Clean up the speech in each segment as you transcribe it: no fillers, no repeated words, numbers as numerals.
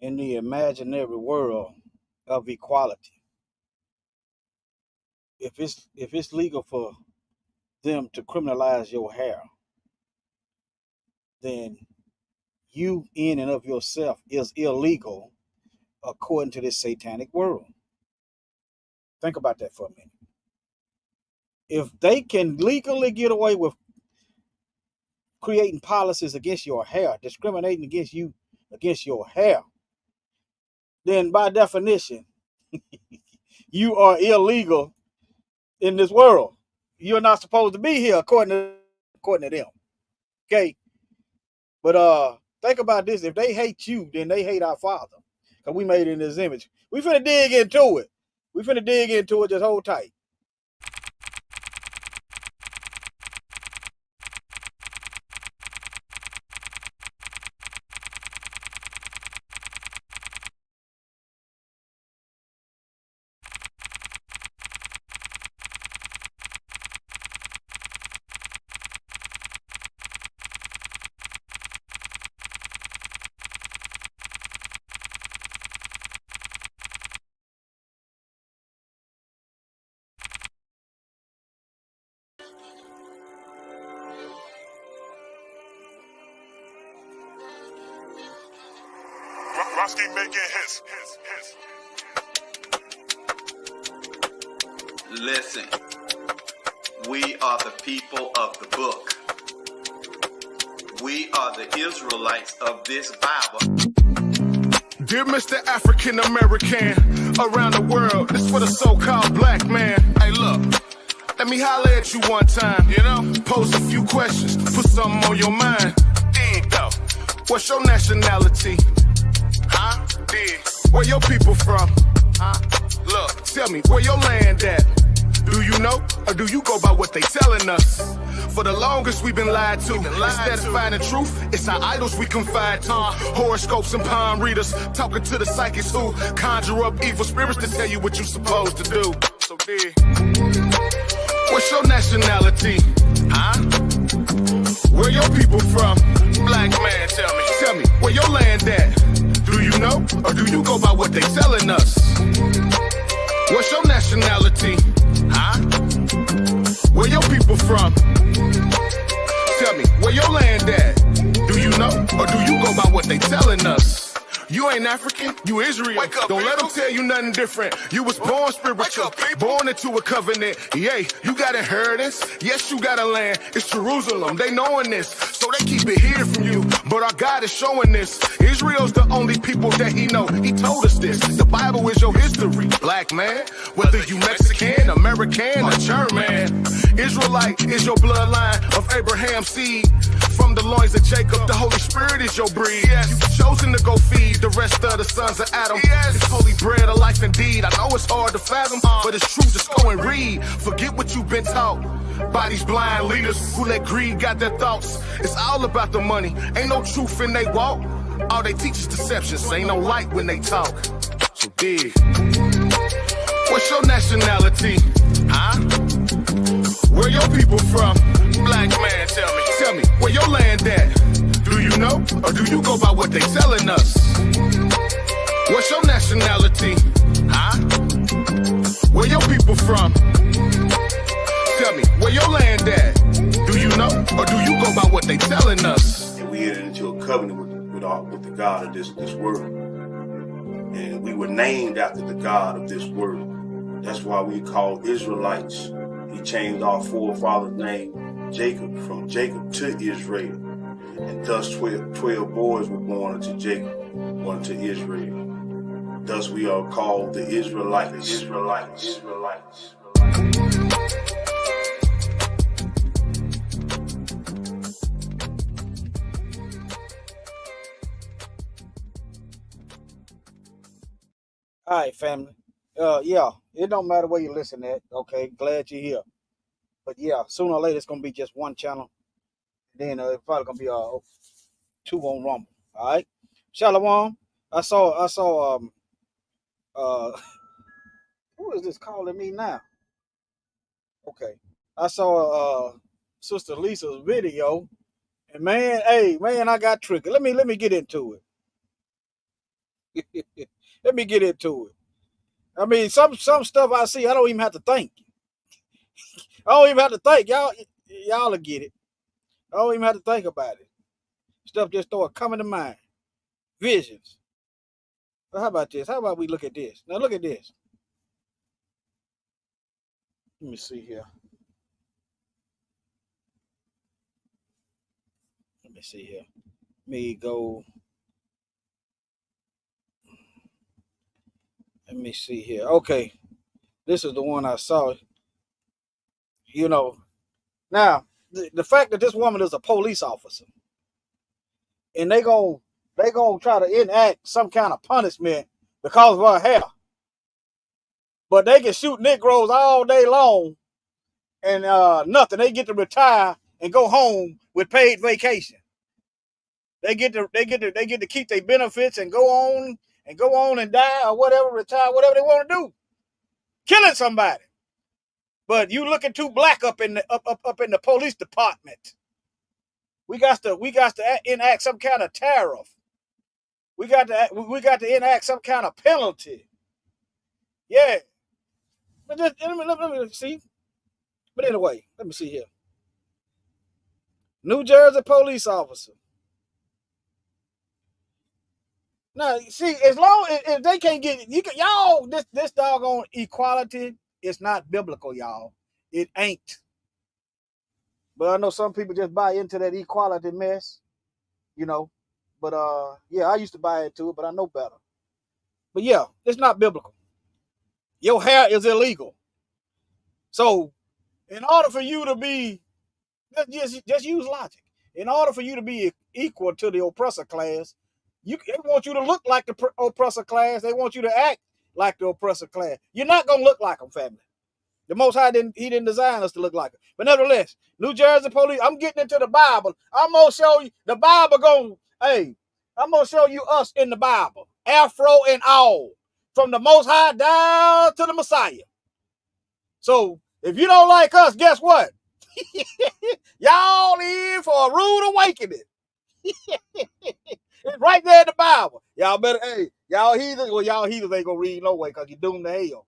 in the imaginary world of equality. If it's legal for them to criminalize your hair, then you in and of yourself is illegal according to this satanic world. Think about that for a minute. If they can legally get away with creating policies against your hair, discriminating against you, against your hair, then by definition, you are illegal in this world. You're not supposed to be here according to them. Okay. But think about this. If they hate you, then they hate our Father. Because we made in his image. We finna dig into it. Just hold tight. Roski making hits. Listen, we are the people of the book. We are the Israelites of this Bible. Dear Mr. African American around the world, this for the so-called black man. Hey, look, let me holler at you one time, pose a few questions, put something on your mind. Dig though, what's your nationality? Huh? Dig, where your people from? Huh? Look, tell me, where your land at? Do you know, or do you go by what they telling us? For the longest we've been lied to. Instead of finding truth, it's our idols we confide to. Horoscopes and palm readers, talking to the psychics who conjure up evil spirits to tell you what you're supposed to do. So dig, what's your nationality? Huh? Where your people from? Black man, tell me, where your land at? Do you know, or do you go by what they telling us? What's your nationality? Huh? Where your people from? Tell me, where your land at? Do you know, or do you go by what they telling us? You ain't African, you Israel. Wake up, don't let them tell you nothing different. You was born spiritual, born into a covenant. Yay, you got inheritance. Yes, you got a land. It's Jerusalem. They knowing this, so they keep it hidden from you. But our God is showing this. Israel's the only people that he know. He told us this. The Bible is your history, black man. Whether you Mexican, American, or German, Israelite is your bloodline of Abraham's seed. From the loins of Jacob, the Holy Spirit is your breed. Yes. You've chosen to go feed the rest of the sons of Adam. Yes. It's holy bread of life indeed. I know it's hard to fathom, but it's true. Just go and read. Forget what you've been taught by these blind leaders who let greed got their thoughts. It's all about the money. Ain't no truth in they walk. All they teach is deceptions. Ain't no light when they talk. So dig. What's your nationality? Huh? Where your people from? Black man, tell me, where your land at? Do you know, or do you go by what they telling us? What's your nationality? Huh? Where your people from? Tell me, where your land at? Do you know, or do you go by what they telling us? And we entered into a covenant with the God of this world. And we were named after the God of this world. That's why we call Israelites. He changed our forefather's name, Jacob, from Jacob to Israel. And thus 12 boys were born unto Jacob, one to Israel. Thus we are called the Israelites. All right, family. Yeah, it don't matter where you listen at. Okay, glad you're here. But yeah, sooner or later it's gonna be just one channel. Then it's probably gonna be two on Rumble. All right, Shalom. I saw uh who is this calling me now? Okay, I saw Sister Lisa's video, and man, hey man, I got tricked. Let me get into it. Let me get into it. I mean, some stuff I see, I don't even have to think. I don't even have to think. Y'all will get it. I don't even have to think about it. Stuff just start coming to mind. Visions. Well, how about this? How about we look at this? Now look at this. Let me see here. Let me see here. Let me go. Let me see here. Okay. This is the one I saw. You know. Now, the fact that this woman is a police officer and they gonna try to enact some kind of punishment because of her hair. But they can shoot Negroes all day long and nothing. They get to retire and go home with paid vacation. They get to keep their benefits and go on and die or whatever, retire, whatever they want to do. Killing somebody. But you looking too black up in the police department. We got to enact some kind of tariff. We got to enact some kind of penalty. Yeah. But just, let me see. But anyway, let me see here. New Jersey police officer. Now, see, as long as if they can't get y'all, this doggone equality is not biblical, y'all. It ain't. But I know some people just buy into that equality mess, you know. But yeah, I used to buy into it, but I know better. But yeah, it's not biblical. Your hair is illegal. So, in order for you to be, just use logic. In order for you to be equal to the oppressor class, they want you to look like the oppressor class. They want you to act like the oppressor class. You're not gonna look like them, family. The Most High didn't design us to look like them. But nevertheless, New Jersey police. I'm getting into the Bible. I'm gonna show you the Bible. Hey, I'm gonna show you us in the Bible, Afro and all, from the Most High down to the Messiah. So if you don't like us, guess what? Y'all in for a rude awakening. It's right there in the Bible. Y'all better, hey, y'all heathens, well, y'all heathens ain't gonna read no way because you're doomed to hell.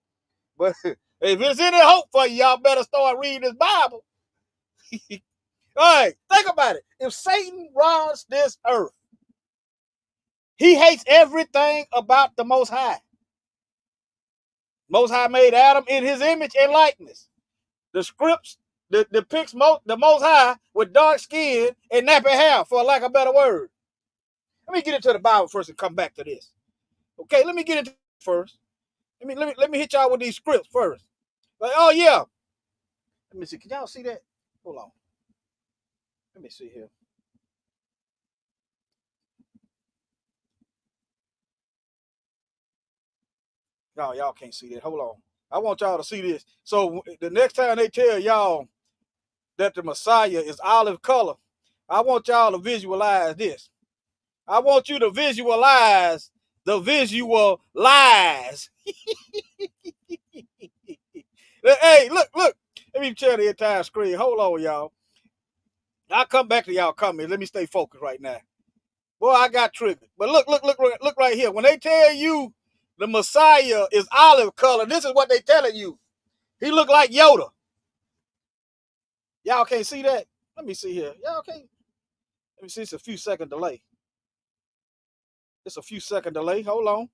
But if there's any hope for you, y'all better start reading this Bible. All right, think about it. If Satan runs this earth, he hates everything about the Most High. Most High made Adam in his image and likeness. The scripts depicts the Most High with dark skin and nappy hair, for lack of a better word. Let me get into the Bible first and come back to this. Okay, let me get into it first. Let me hit y'all with these scripts first. Like, oh yeah. Let me see. Can y'all see that? Hold on. Let me see here. No, y'all can't see that. Hold on. I want y'all to see this. So the next time they tell y'all that the Messiah is olive color, I want y'all to visualize this. I want you to visualize the visual lies. Hey, look. Let me share the entire screen. Hold on, y'all. I'll come back to y'all comments. Let me stay focused right now. Boy, I got triggered. But look right here. When they tell you the Messiah is olive color, this is what they telling you. He look like Yoda. Y'all can't see that? Let me see here. Y'all can't. Let me see. It's a few second delay. It's a few second delay. Hold on.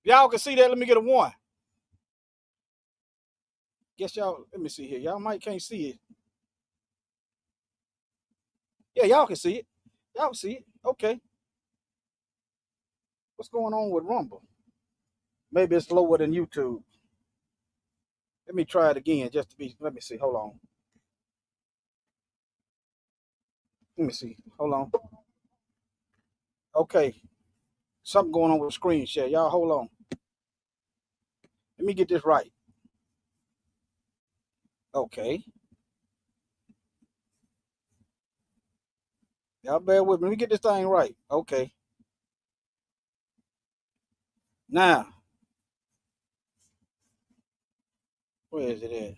Y'all can see that. Let me get a one. Guess y'all. Let me see here. Y'all might can't see it. Yeah, y'all can see it. Y'all can see it. Okay. What's going on with Rumble? Maybe it's lower than YouTube. Let me try it again just to be. Let me see. Hold on. Let me see. Hold on. Okay. Something going on with the screen share. Y'all hold on. Let me get this right. Okay. Y'all bear with me. Let me get this thing right. Okay. Now, where is it at?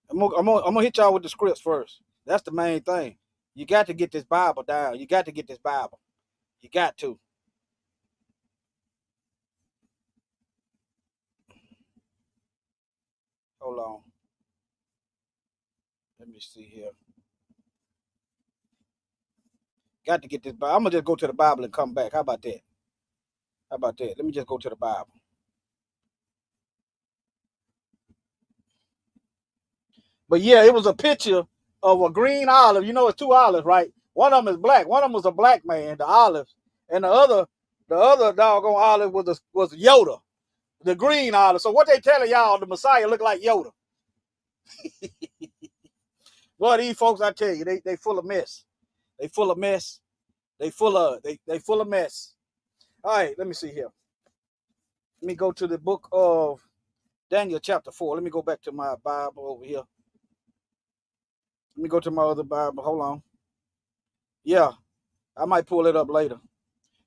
I'm gonna hit y'all with the scripts first. That's the main thing. You got to get this Bible down. You got to get this Bible. You got to. Hold on. Let me see here. Got to get this Bible. I'm gonna just go to the Bible and come back. How about that? How about that? Let me just go to the Bible. But yeah, it was a picture of a green olive. You know, it's two olives, right? One of them is black. One of them was a black man, the olives, and the other doggone olive was Yoda, the green olive. So what they telling y'all, the Messiah looked like Yoda. Well, these folks, I tell you, they full of mess. They full of mess. They full of mess. All right, let me see here. Let me go to the book of Daniel chapter 4. Let me go back to my Bible over here. Let me go to my other Bible. Hold on. Yeah, I might pull it up later.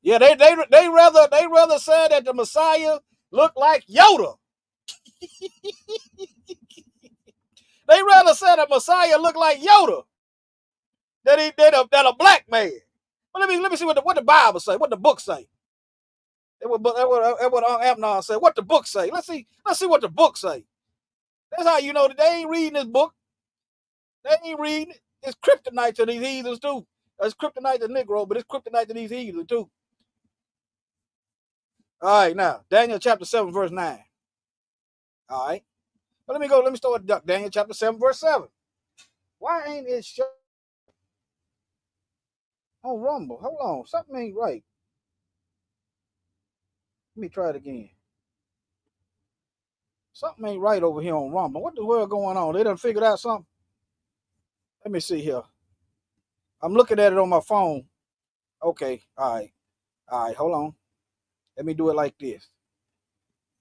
Yeah, they rather say that the Messiah looked like Yoda. They rather say the Messiah looked like Yoda than a black man. But let me see what the Bible say, what the book say. That what Amnon said. What the book say? Let's see what the book say. That's how you know that they ain't reading this book. They ain't reading it. It's kryptonite to these heathens too. It's kryptonite to Negro, but it's kryptonite to these heathens too. All right, now Daniel chapter 7 verse 9. All right, but let me start with Daniel chapter 7 verse 7. Why ain't it show on Rumble? Hold on, something ain't right. Let me try it again. Something ain't right over here on Rumble. What the world going on? They done figured out something. Let me see here. I'm looking at it on my phone. Okay, all right, hold on. Let me do it like this.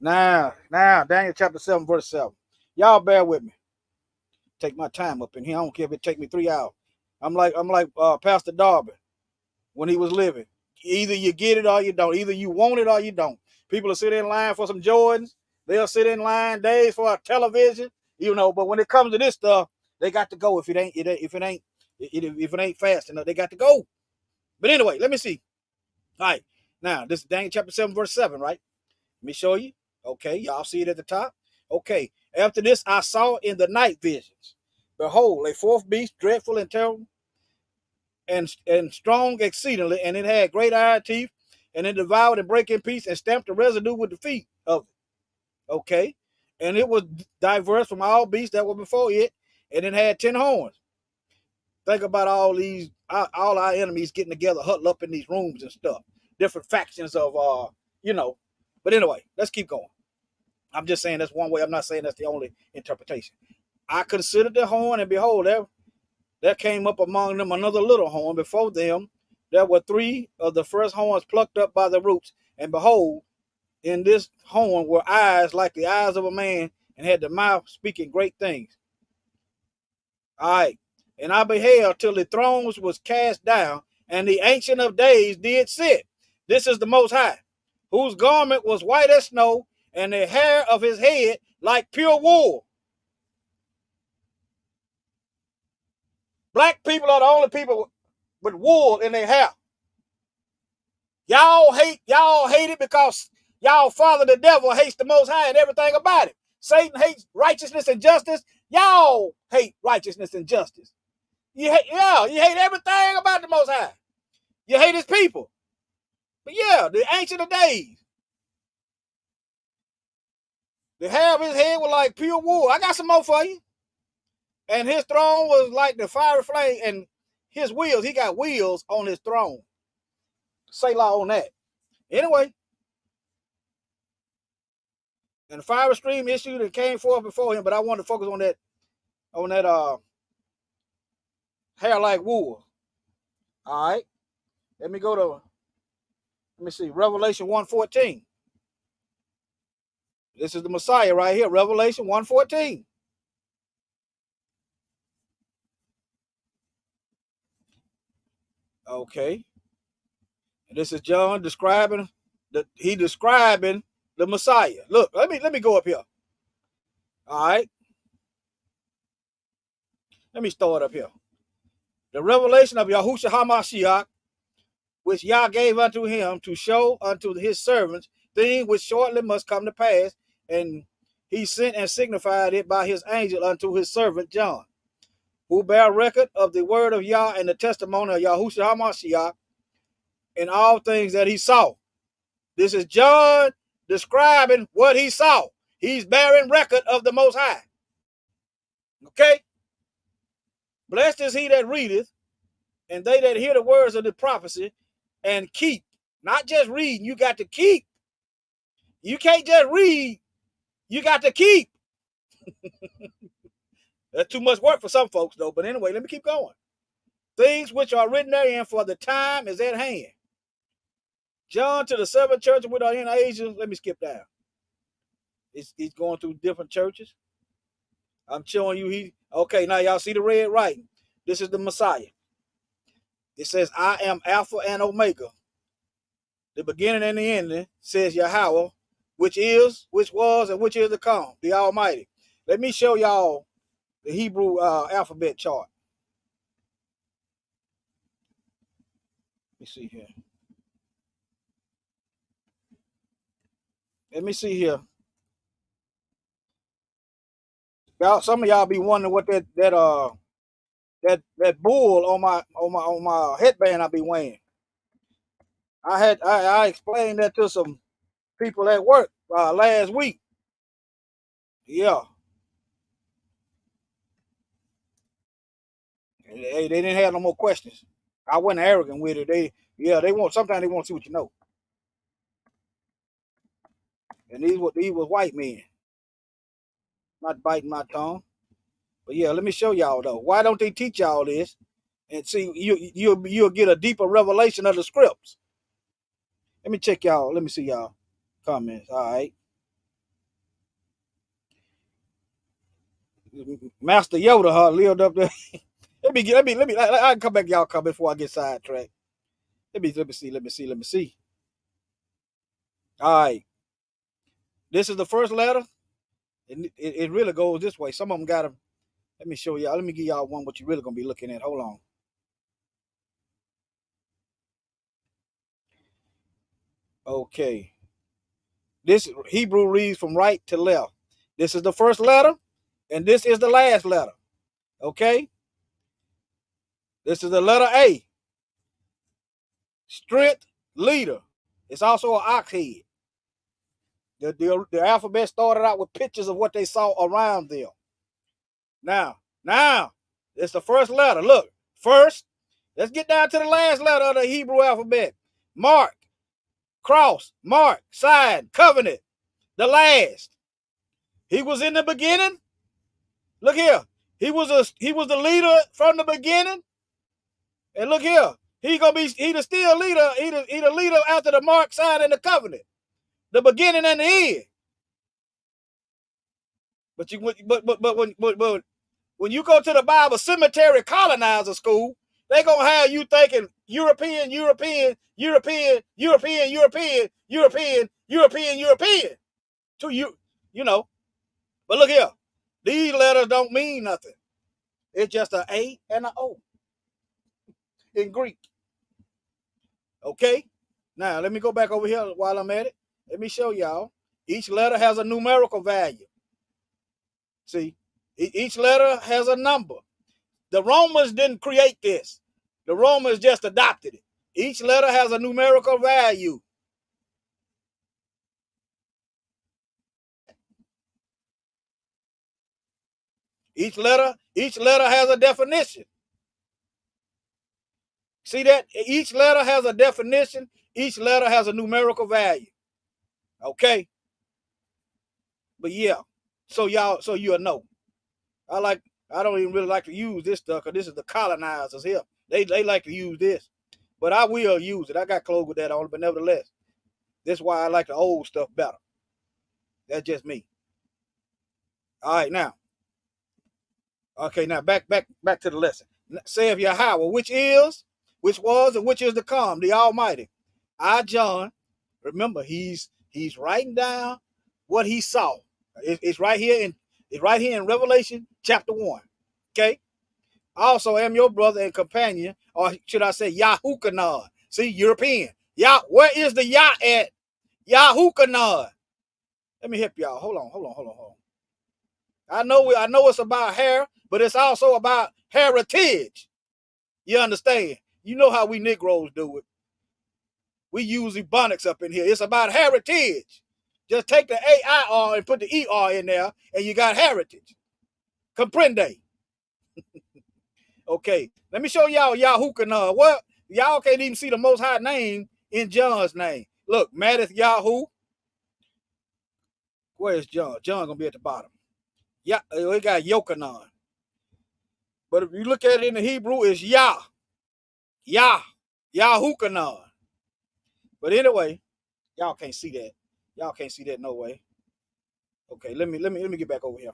Now, Daniel chapter 7, verse 7. Y'all bear with me. Take my time up in here. I don't care if it take me 3 hours. I'm like Pastor Darby when he was living. Either you get it or you don't. Either you want it or you don't. People will sit in line for some Jordans. They'll sit in line days for a television. But when it comes to this stuff, they got to go. If it ain't fast enough, they got to go. But anyway, let me see. All right. Now, this is Daniel chapter 7, verse 7, right? Let me show you. Okay, y'all see it at the top? Okay. After this, I saw in the night visions. Behold, a fourth beast, dreadful and terrible, and strong exceedingly, and it had great iron teeth, and it devoured and brake in pieces, and stamped the residue with the feet of it. Okay. And it was diverse from all beasts that were before it, and it had 10 horns. Think about all our enemies getting together, huddled up in these rooms and stuff. Different factions of But anyway, let's keep going. I'm just saying that's one way. I'm not saying that's the only interpretation. I considered the horn, and behold, there came up among them another little horn. Before them, there were 3 of the first horns plucked up by the roots. And behold, in this horn were eyes like the eyes of a man, and had the mouth speaking great things. All right. And I beheld till the thrones was cast down, and the Ancient of Days did sit. This is the Most High, whose garment was white as snow, and the hair of his head like pure wool. Black people are the only people with wool in their hair. Y'all hate it because y'all father the devil hates the Most High and everything about it. Satan hates righteousness and justice. Y'all hate righteousness and justice. You hate everything about the Most High. You hate his people. But yeah, the Ancient of Days. The hair of his head was like pure wool. I got some more for you. And his throne was like the fiery flame, and his wheels, he got wheels on his throne. Say law on that. Anyway, and the fiery stream issued and came forth before him, but I want to focus on that hair like wool. All right. Let me see, Revelation 1:14. This is the Messiah right here, Revelation 1:14. Okay. And this is John describing the Messiah. Look, let me go up here. All right. Let me start up here. The revelation of Yahushua HaMashiach, which Yah gave unto him to show unto his servants things which shortly must come to pass, and he sent and signified it by his angel unto his servant John, who bear record of the word of Yah and the testimony of Yahushua HaMashiach in all things that he saw. This is John describing what he saw. He's bearing record of the Most High. Okay? Blessed is he that readeth, and they that hear the words of the prophecy and keep. Not just reading, you got to keep. You can't just read, you got to keep. That's too much work for some folks, though. But anyway, let me keep going. Things which are written therein, for the time is at hand. John to the seven churches which are in Asia. Let me skip down. He's going through different churches. I'm showing you okay, now y'all see the red writing. This is the Messiah. It says, I am Alpha and Omega. The beginning and the ending, says Yahweh, which is, which was, and which is to come, the Almighty. Let me show y'all the Hebrew alphabet chart. Let me see here. Let me see here. Y'all, some of y'all be wondering what that bull on my headband I be wearing. I explained that to some people at work last week. Yeah. They didn't have no more questions. I wasn't arrogant with it. They sometimes they want to see what you know. And these was white men. Not biting my tongue. But yeah, let me show y'all though. Why don't they teach y'all this? And see, you'll get a deeper revelation of the scripts. Let me check y'all. Let me see y'all comments. All right. Master Yoda lived up there. let me. I can come back to y'all comment before I get sidetracked. Let me see. All right. This is the first letter. It really goes this way. Some of them got them. Let me show y'all. Let me give y'all one what you're really going to be looking at. Hold on. Okay. This Hebrew reads from right to left. This is the first letter, and this is the last letter. Okay? This is the letter A. Strength, leader. It's also an ox head. The alphabet started out with pictures of what they saw around them. Now, it's the first letter. Look, first, let's get down to the last letter of the Hebrew alphabet. Mark, cross, mark, sign, covenant. The last. He was in the beginning. Look here. He was the leader from the beginning. And look here. He the still leader. He the leader after the mark, sign, and the covenant. The beginning and the end. But when you go to the Bible cemetery colonizer school, they gonna have you thinking European. To you know. But look here, these letters don't mean nothing. It's just an A and an O in Greek. Okay. Now let me go back over here while I'm at it. Let me show y'all. Each letter has a numerical value. See, each letter has a number. The Romans didn't create this. The Romans just adopted it. Each letter has a numerical value. Each letter has a definition. See that? Each letter has a definition. Each letter has a numerical value. Okay? But yeah, so you'll know. I don't even really like to use this stuff because this is the colonizers here. They like to use this. But I will use it. I got clothes with that on, but nevertheless, that's why I like the old stuff better. That's just me. All right, now. Okay, now back to the lesson. Saith Yahweh, which is, which was, and which is to come, the Almighty. I, John, remember, he's writing down what he saw. It's right here in Revelation chapter 1. Okay? I also am your brother and companion, or should I say Yahukanah? See, European. Yah, where is the Yah at? Yahukanah. Let me help y'all. Hold on. I know it's about hair, but it's also about heritage. You understand? You know how we Negroes do it. We use Ebonics up in here. It's about heritage. Just take the AIR and put the ER in there, and you got heritage. Comprende? Okay, let me show y'all Yahukanah. What? Y'all can't even see the Most High name in John's name. Look, Mattith Yahoo. Where's John? John gonna be at the bottom. Yeah, we got Yochanan. But if you look at it in the Hebrew, it's Yah, Yahukanah. But anyway, y'all can't see that. Y'all can't see that no way. Okay, let me get back over here.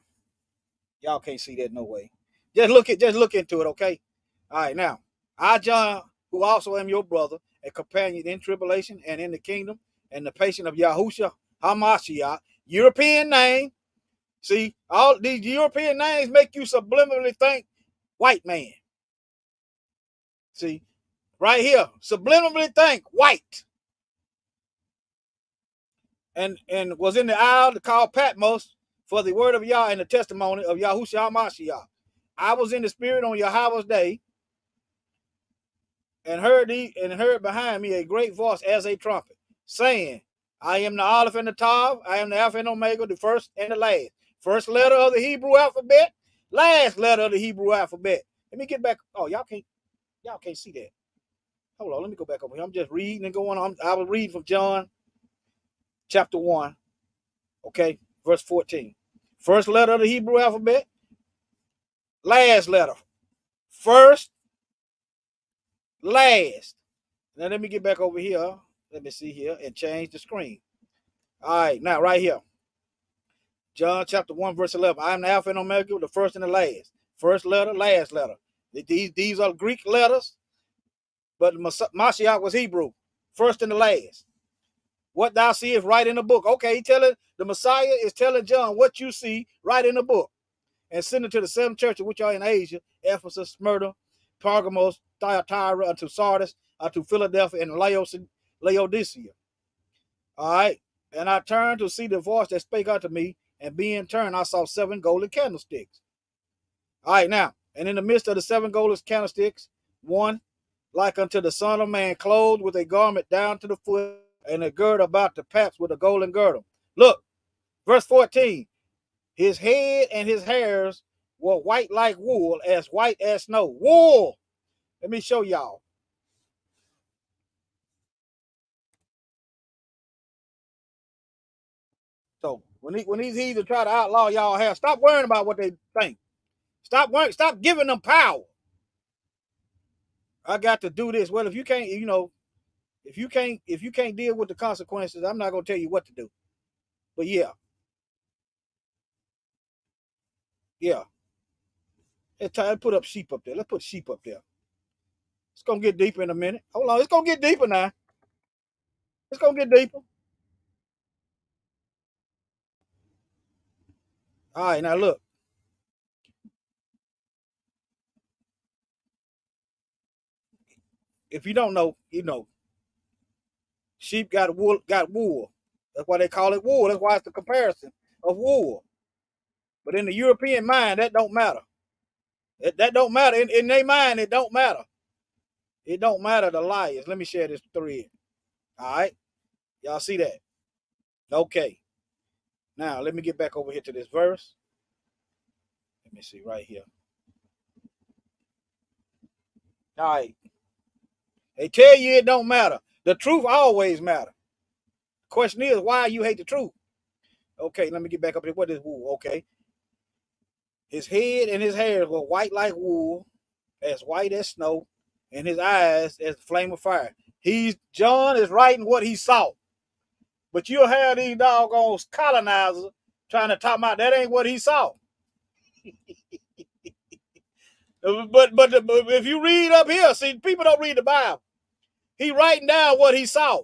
Y'all can't see that no way. Just look into it, okay? All right, now I John, who also am your brother, a companion in tribulation and in the kingdom, and the patient of Yahusha Hamashiach, European name. See, all these European names make you subliminally think white man. See, right here, subliminally think white. And was in the isle called Patmos for the word of Yah and the testimony of Yahushua Mashiach. I was in the spirit on Yahweh's day, and heard behind me a great voice as a trumpet, saying, I am the Aleph and the Tav, I am the Alpha and Omega, the first and the last. First letter of the Hebrew alphabet, last letter of the Hebrew alphabet. Let me get back. Oh, y'all can't see that. Hold on, let me go back over here. I'm just reading and going on. I will read from John chapter 1, okay, verse 14. First letter of the Hebrew alphabet, last letter. First, last. Now let me get back over here. Let me see here and change the screen. All right, now right here. John chapter 1, verse 11. I am the Alpha and Omega, the first and the last. First letter, last letter. These are Greek letters, but Mashiach was Hebrew. First and the last. What thou seest, right in the book. Okay, the Messiah is telling John what you see right in the book. And send it to the seven churches which are in Asia, Ephesus, Smyrna, Pergamos, Thyatira, unto Sardis, unto Philadelphia, and Laodicea. All right. And I turned to see the voice that spake unto me, and being turned, I saw 7 golden candlesticks. All right, now, and in the midst of the 7 golden candlesticks, one like unto the Son of Man, clothed with a garment down to the foot, and a gird about the paps with a golden girdle. Look, verse 14. His head and his hairs were white like wool, as white as snow. Wool. Let me show y'all. So when these heathens try to outlaw y'all hair, stop worrying about what they think. Stop giving them power. I got to do this. Well, if you can't, if you can't deal with the consequences, I'm not gonna tell you what to do. But yeah. It's time to put up sheep up there. Let's put sheep up there. It's gonna get deeper in a minute. Hold on, it's gonna get deeper now. It's gonna get deeper. All right, now look. If you don't know, you know. Sheep got wool. Got wool. That's why they call it wool. That's why it's the comparison of wool. But in the European mind, that don't matter. That don't matter. In their mind, it don't matter. It don't matter the liars. Let me share this thread. All right. Y'all see that? Okay. Now, let me get back over here to this verse. Let me see right here. All right. They tell you it don't matter. The truth always matter. Question is, why you hate the truth? Okay, let me get back up here. What is wool? Okay. His head and his hair were white like wool, as white as snow, and his eyes as a flame of fire. John is writing what he saw. But you'll have these doggone colonizers trying to talk about that ain't what he saw. But if you read up here, see, people don't read the Bible. He writing down what he saw.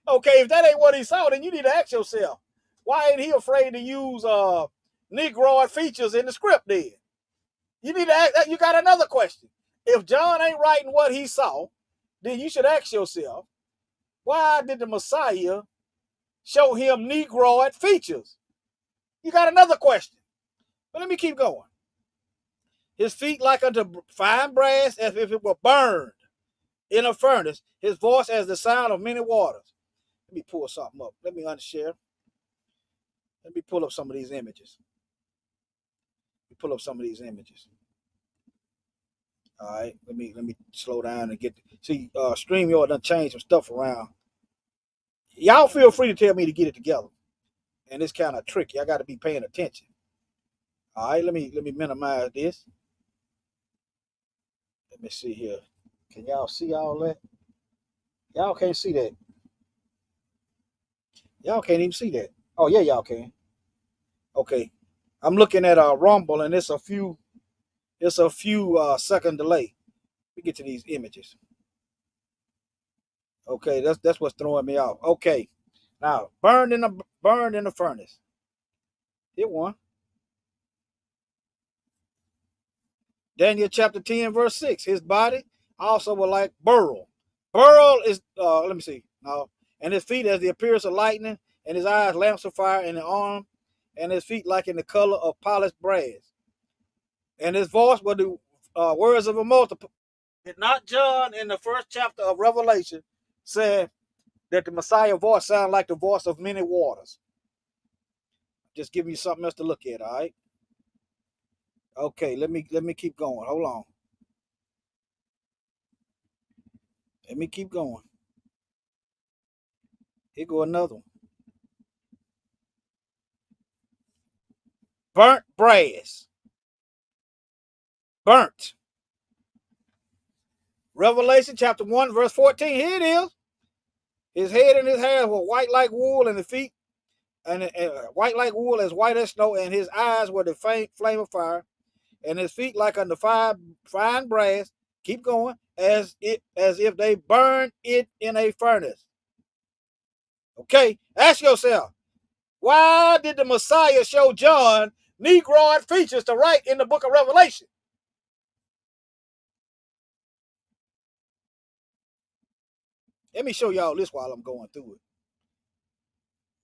Okay, if that ain't what he saw, then you need to ask yourself, why ain't he afraid to use Negroid features in the script then? You need to ask, you got another question. If John ain't writing what he saw, then you should ask yourself, why did the Messiah show him Negroid features? You got another question. But let me keep going. His feet like unto fine brass, as if it were burned in a furnace. His voice as the sound of many waters. Let me pull something up. Let me unshare. Let me pull up some of these images. All right, let me slow down and see. StreamYard done changed some stuff around. Y'all feel free to tell me to get it together. And it's kind of tricky. I got to be paying attention. All right, let me minimize this. Let me see here. Can y'all see all that? Y'all can't see that. Y'all can't even see that. Oh yeah, y'all can. Okay, I'm looking at a Rumble, and it's a few second delay. Let me get to these images. Okay, that's what's throwing me off. Okay, now burned in the furnace. Hit one. Daniel chapter 10, verse 6. His body also was like beryl. Beryl is let me see. No, and his feet as the appearance of lightning, and his eyes lamps of fire, and the arm, and his feet like in the color of polished brass. And his voice were the words of a multitude. And not John in the first chapter of Revelation said that the Messiah voice sounded like the voice of many waters. Just giving you something else to look at, all right? Okay, let me keep going. Hold on. Let me keep going. Here go another one. Burnt brass. Burnt. Revelation chapter 1, verse 14. Here it is. His head and his hair were white like wool, and the feet and white like wool, as white as snow, and his eyes were the flame of fire, and his feet like unto fine brass. Keep going, as if they burned it in a furnace. Okay, ask yourself, why did the Messiah show John Negroid features to write in the book of Revelation? Let me show y'all this while I'm going through it.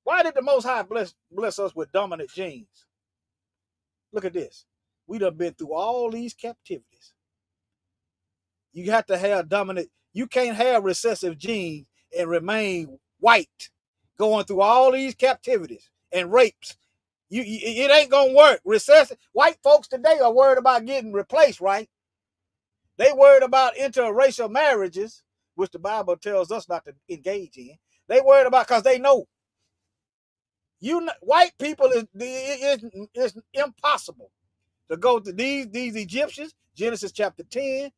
Why did the Most High bless us with dominant genes? Look at this. We done been through all these captivities. You have to have dominant. You can't have recessive genes and remain white, going through all these captivities and rapes. It ain't gonna work. Recessive white folks today are worried about getting replaced, right? They worried about interracial marriages, which the Bible tells us not to engage in. They worried about because they know white people is impossible to go to these Egyptians. Genesis chapter 10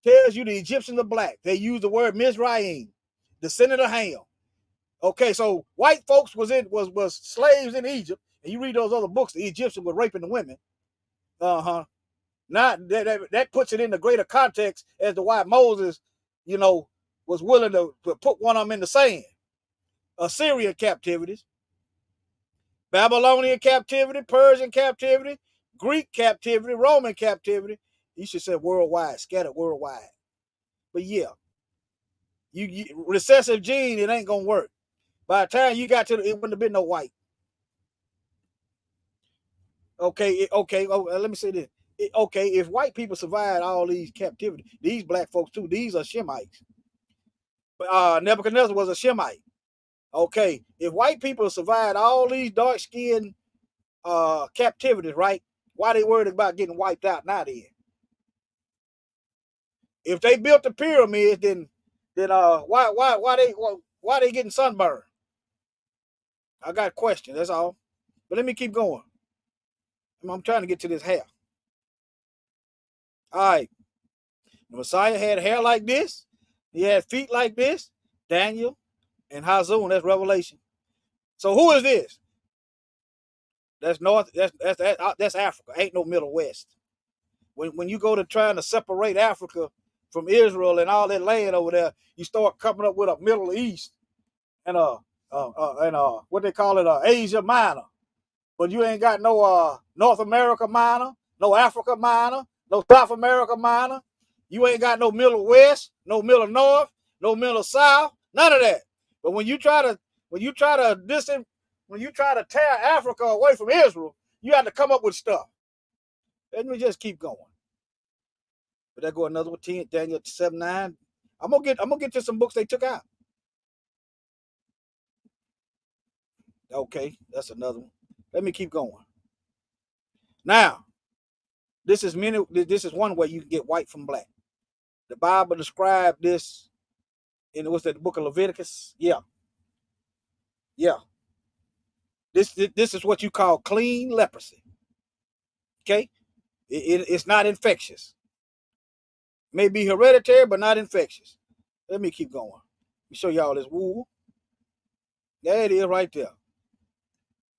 tells you the Egyptians are black. They use the word Mizraim, descendant of Ham. Okay, so white folks was slaves in Egypt, and you read those other books, the Egyptians were raping the women. Now that puts it in the greater context as to why Moses, was willing to put one of them in the sand. Assyrian captivities, Babylonian captivity, Persian captivity, Greek captivity, Roman captivity. You should say worldwide, scattered worldwide. But yeah, you recessive gene, it ain't gonna work. By the time you got to it wouldn't have been no white. Okay. Let me say this. Okay, if white people survived all these captivity, these black folks too, these are Shemites. Nebuchadnezzar was a Shemite. Okay, if white people survived all these dark-skinned captivities, right? Why they worried about getting wiped out now then? If they built the pyramids, then why they getting sunburned? I got questions, that's all. But let me keep going. I'm trying to get to this hair. All right. The Messiah had hair like this. He had feet like this. Daniel and Hazun, that's Revelation. So who is this? That's North. That's Africa. Ain't no Middle West. When you go to trying to separate Africa from Israel and all that land over there, you start coming up with a Middle East and what they call it, Asia Minor. but you ain't got no North America minor, no Africa minor, no South America minor. You ain't got no Middle West, no Middle North, no Middle South, none of that. But when you try to tear Africa away from Israel, you have to come up with stuff. Let me just keep going. But there go another one, 10, Daniel 7:9. I'm gonna get to some books they took out. Okay, that's another one. Let me keep going. Now, this is one way you can get white from black. The Bible described this in what's that, the book of Leviticus? Yeah. Yeah. This is what you call clean leprosy. Okay? It's not infectious. May be hereditary, but not infectious. Let me keep going. Let me show y'all this wool. There it is right there.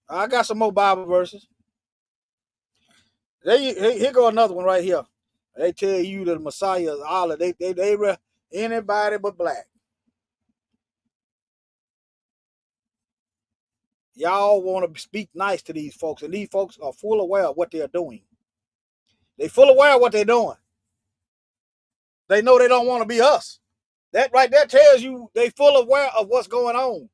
I got some more Bible verses. Here go another one right here. They tell you the Messiah is Allah. They anybody but black. Y'all want to speak nice to these folks, and these folks are full aware of what they're doing. They full aware of what they're doing. They know they don't want to be us. That right there tells you they full aware of what's going on.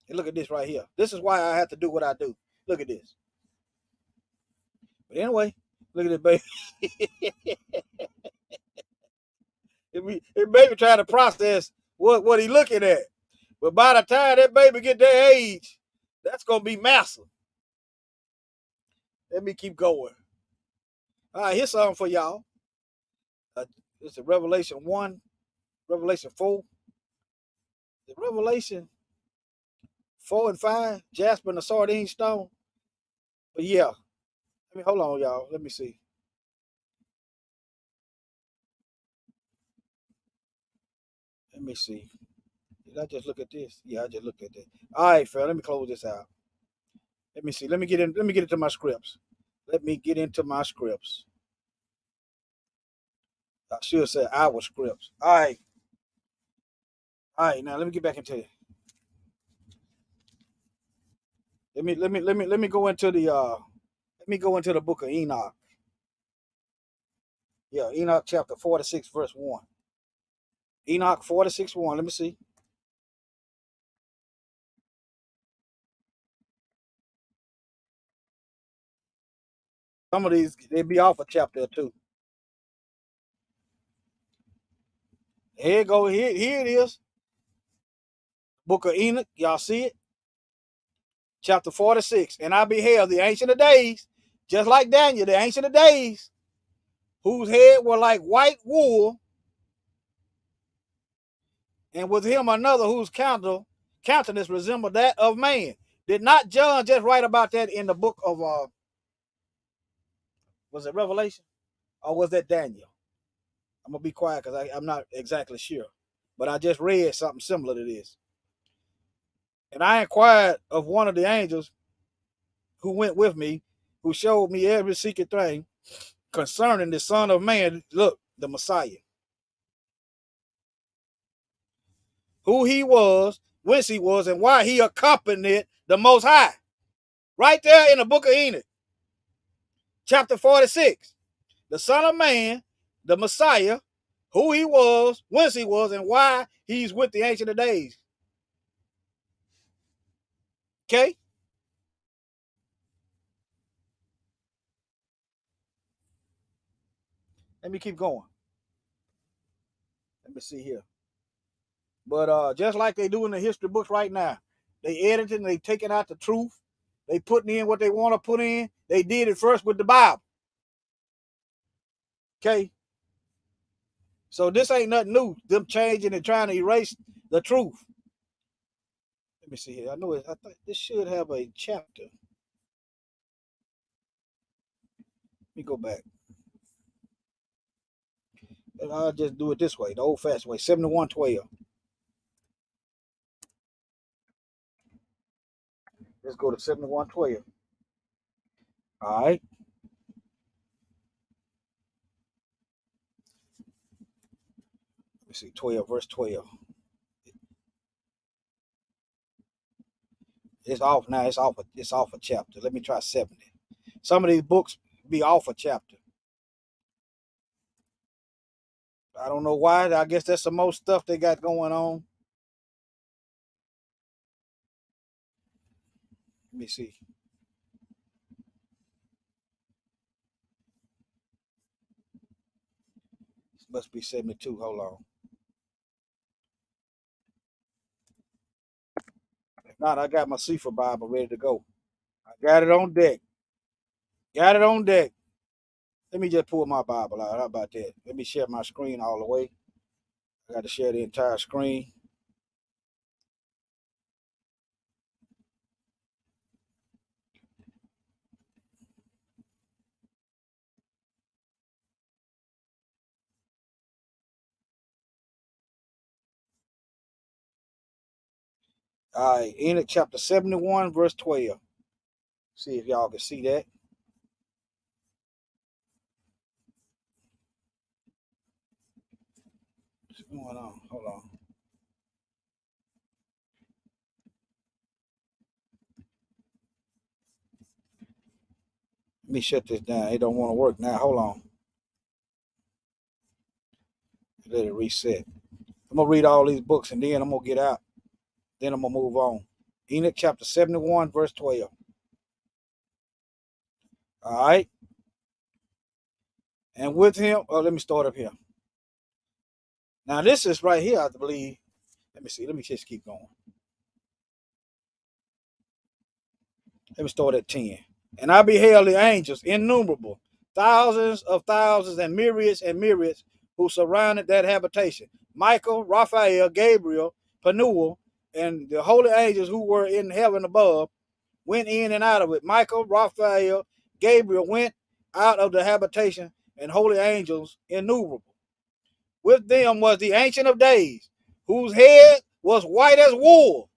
And look at this right here. This is why I have to do what I do. Look at this. But anyway, look at it, baby. It baby trying to process what he looking at. But by the time that baby get their age, that's gonna be massive. Let me keep going. All right, here's something for y'all. It's a Revelation 1, Revelation 4. The Revelation 4 and 5, Jasper and the sardine stone. But yeah, hold on, y'all. Let me see. Let me see. Did I just look at this? Yeah, I just looked at that. All right, fam. Let me close this out. Let me see. Let me get into my scripts. Let me get into my scripts. I should say our scripts. All right. All right. Now let me get back into it. Let me go into the book of Enoch. Yeah, Enoch chapter 46, verse 1. Enoch 46, 1. Let me see. Some of these they be off a chapter or two. Here it go. Here it is. Book of Enoch. Y'all see it? Chapter 46. And I beheld the Ancient of Days, just like Daniel, the Ancient of Days, whose head were like white wool, and with him another whose countenance resembled that of man. Did not John just write about that in the book of was it Revelation? Or was that Daniel? I'm gonna be quiet because I'm not exactly sure. But I just read something similar to this. And I inquired of one of the angels who went with me, who showed me every secret thing concerning the Son of Man. Look, the Messiah. Who he was, whence he was, and why he accompanied the Most High. Right there in the book of Enoch, chapter 46. The Son of Man, the Messiah, who he was, whence he was, and why he's with the Ancient of Days. Okay? Let me keep going. Let me see here. But just like they do in the history books right now, they editing, they taking out the truth, they putting in what they want to put in. They did it first with the Bible. Okay? So this ain't nothing new. Them changing and trying to erase the truth. Let me see here. I thought this should have a chapter. Let me go back. And I'll just do it this way, the old fashioned way, 7112. Let's go to 7112. All right. Let me see, 12, verse 12. It's off now. It's off a chapter. Let me try 70. Some of these books be off a chapter. I don't know why. I guess that's some more stuff they got going on. Let me see. This must be 72. Hold on. If not, I got my Sefer Bible ready to go. I got it on deck. Got it on deck. Let me just pull my Bible out. How about that? Let me share my screen all the way. I got to share the entire screen. All right, Enoch chapter 71, verse 12. See if y'all can see that. What's going on? Hold on. Let me shut this down. It don't want to work now. Hold on. Let it reset. I'm going to read all these books and then I'm going to get out. Then I'm going to move on. Enoch chapter 71, verse 12. All right. And with him, let me start up here. Now, this is right here, I believe. Let me see. Let me just keep going. Let me start at 10. And I beheld the angels, innumerable, thousands and myriads, who surrounded that habitation. Michael, Raphael, Gabriel, Penuel, and the holy angels who were in heaven above went in and out of it. Michael, Raphael, Gabriel went out of the habitation, and holy angels innumerable. With them was the Ancient of Days, whose head was white as wool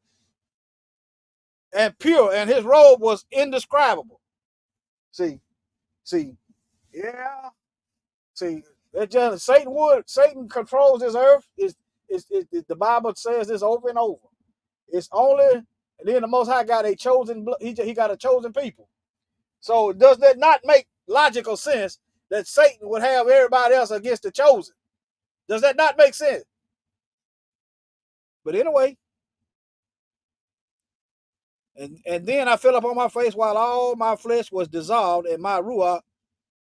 and pure, and his robe was indescribable. See, yeah. See, that just Satan controls this earth. The Bible says this over and over. It's only, and then the Most High got a chosen. He got a chosen people. So does that not make logical sense that Satan would have everybody else against the chosen? Does that not make sense? But anyway, and then I fell upon my face while all my flesh was dissolved and my ruach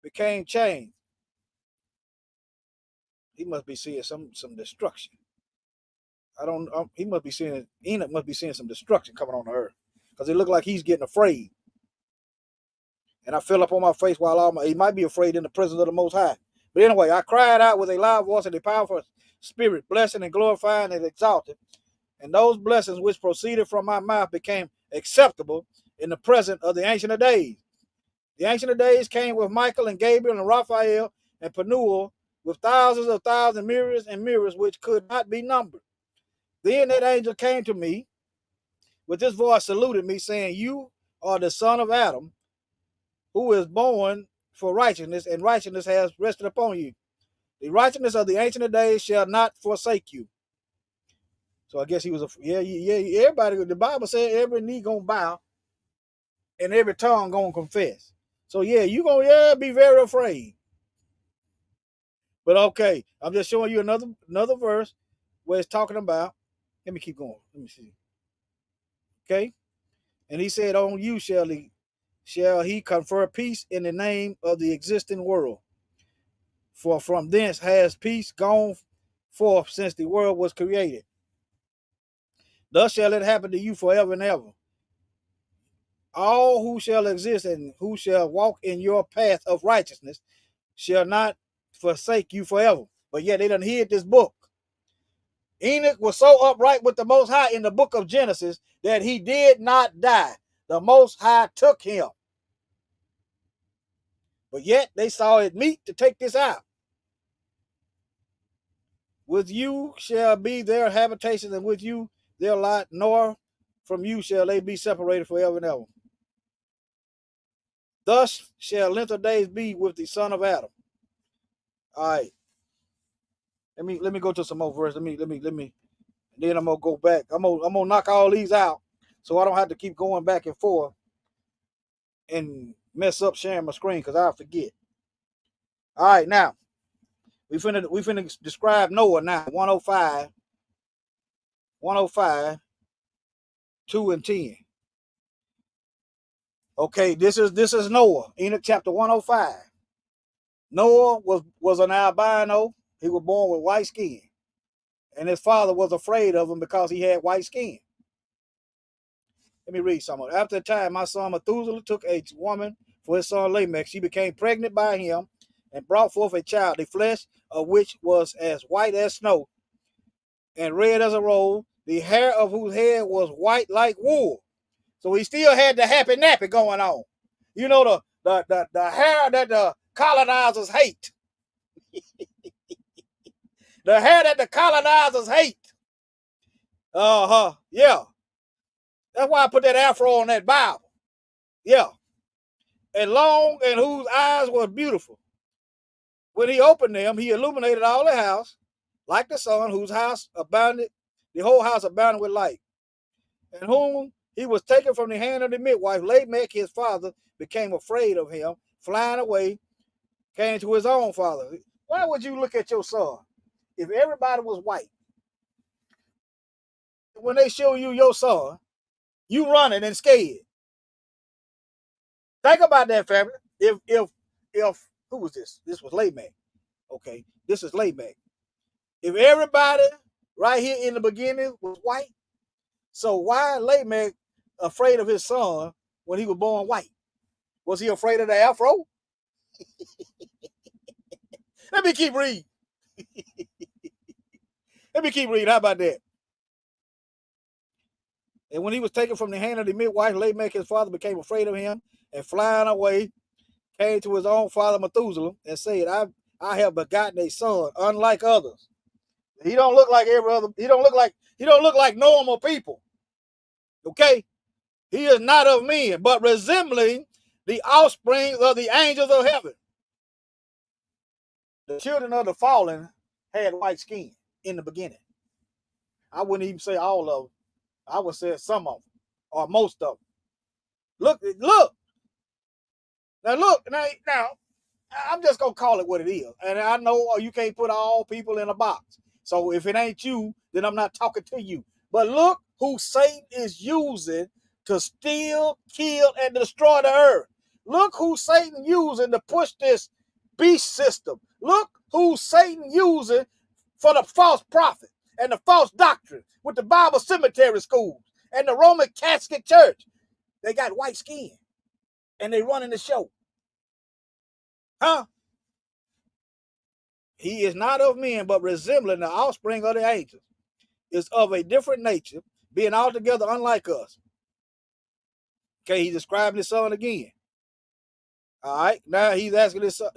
became changed. He must be seeing some destruction. I don't. He must be seeing Enoch must be seeing some destruction coming on the earth because it looked like he's getting afraid. And I fell upon my face while he might be afraid in the presence of the Most High. But anyway, I cried out with a loud voice and a powerful spirit, blessing and glorifying and exalted. And those blessings which proceeded from my mouth became acceptable in the presence of the Ancient of Days. The Ancient of Days came with Michael and Gabriel and Raphael and Penuel with thousands of thousands, myriads, which could not be numbered. Then that angel came to me with this voice, saluted me, saying, "You are the son of Adam, who is born for righteousness, and righteousness has rested upon you. The righteousness of the Ancient of Days shall not forsake you." So I guess he was everybody. The Bible said every knee gonna bow and every tongue gonna confess. So yeah, you gonna be very afraid. But okay, I'm just showing you another verse where it's talking about. Let me keep going. Let me see. Okay, and he said, "On you shall he confer peace in the name of the existing world. For from thence has peace gone forth since the world was created. Thus shall it happen to you forever and ever. All who shall exist and who shall walk in your path of righteousness shall not forsake you forever." But yet they done hid this book. Enoch was so upright with the Most High in the book of Genesis that he did not die. The Most High took him. But yet they saw it meet to take this out. With you shall be their habitation, and with you their lot, nor from you shall they be separated forever and ever. Thus shall length of days be with the son of Adam. All right. Let me go to some more verse. Let me. Then I'm gonna go back. I'm gonna knock all these out, so I don't have to keep going back and forth and mess up sharing my screen because I'll forget. All right, now we finna describe Noah now. 105, 105, 2 and 10. Okay, this is Noah, Enoch chapter 105. Noah was an albino. He was born with white skin, and his father was afraid of him because he had white skin. Let me read some of it. After a time, my son Methuselah took a woman for his son Lamech. She became pregnant by him and brought forth a child, the flesh of which was as white as snow and red as a roll, the hair of whose head was white like wool. So he still had the happy nappy going on. You know, the hair that the colonizers hate. The hair that the colonizers hate. Yeah. That's why I put that afro on that Bible. Yeah. And long and whose eyes were beautiful. When he opened them, he illuminated all the house, like the sun, whose house abounded, the whole house abounded with light. And whom he was taken from the hand of the midwife, Lamech, his father, became afraid of him, flying away, came to his own father. Why would you look at your son if everybody was white? When they show you your son, you running and scared. Think about that, family. If who was this? This was Lamech. Okay, this is Lamech. If everybody right here in the beginning was white, so why Lamech afraid of his son when he was born white? Was he afraid of the afro? Let me keep reading. Let me keep reading. How about that? And when he was taken from the hand of the midwife, Lamech, his father, became afraid of him and flying away, came to his own father Methuselah and said, I have begotten a son, unlike others. He don't look like every other, he don't look like normal people. Okay? He is not of men, but resembling the offspring of the angels of heaven. The children of the fallen had white skin in the beginning. I wouldn't even say all of them. I would say some of them, or most of them. Look. Now, I'm just going to call it what it is. And I know you can't put all people in a box. So if it ain't you, then I'm not talking to you. But look who Satan is using to steal, kill, and destroy the earth. Look who Satan using to push this beast system. Look who Satan using for the false prophet and the false doctrine with the Bible cemetery schools and the Roman Catholic Church. They got white skin and they running the show. Huh? He is not of men, but resembling the offspring of the angels. Is of a different nature, being altogether unlike us. Okay, he described his son again. All right, now he's asking his son,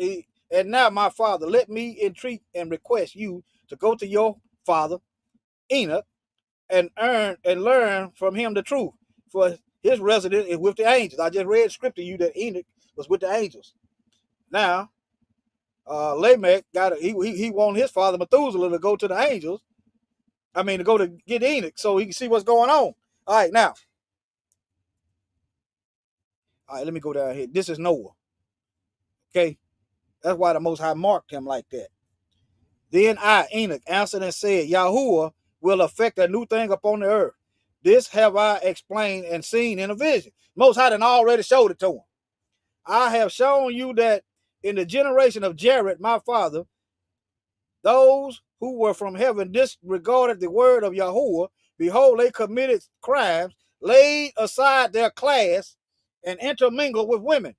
and now my father, let me entreat and request you to go to your father, Enoch, and learn from him the truth. For his residence is with the angels. I just read scripture to you that Enoch was with the angels. Now, Lamech he wanted his father Methuselah to go to the angels. I mean, to go to get Enoch so he can see what's going on. All right, now. All right, let me go down here. This is Noah. Okay, that's why the Most High marked him like that. Then I, Enoch, answered and said, Yahuwah will effect a new thing upon the earth. This have I explained and seen in a vision. Most High done already showed it to him. I have shown you that in the generation of Jared, my father, those who were from heaven disregarded the word of Yahuwah. Behold, they committed crimes, laid aside their class, and intermingled with women.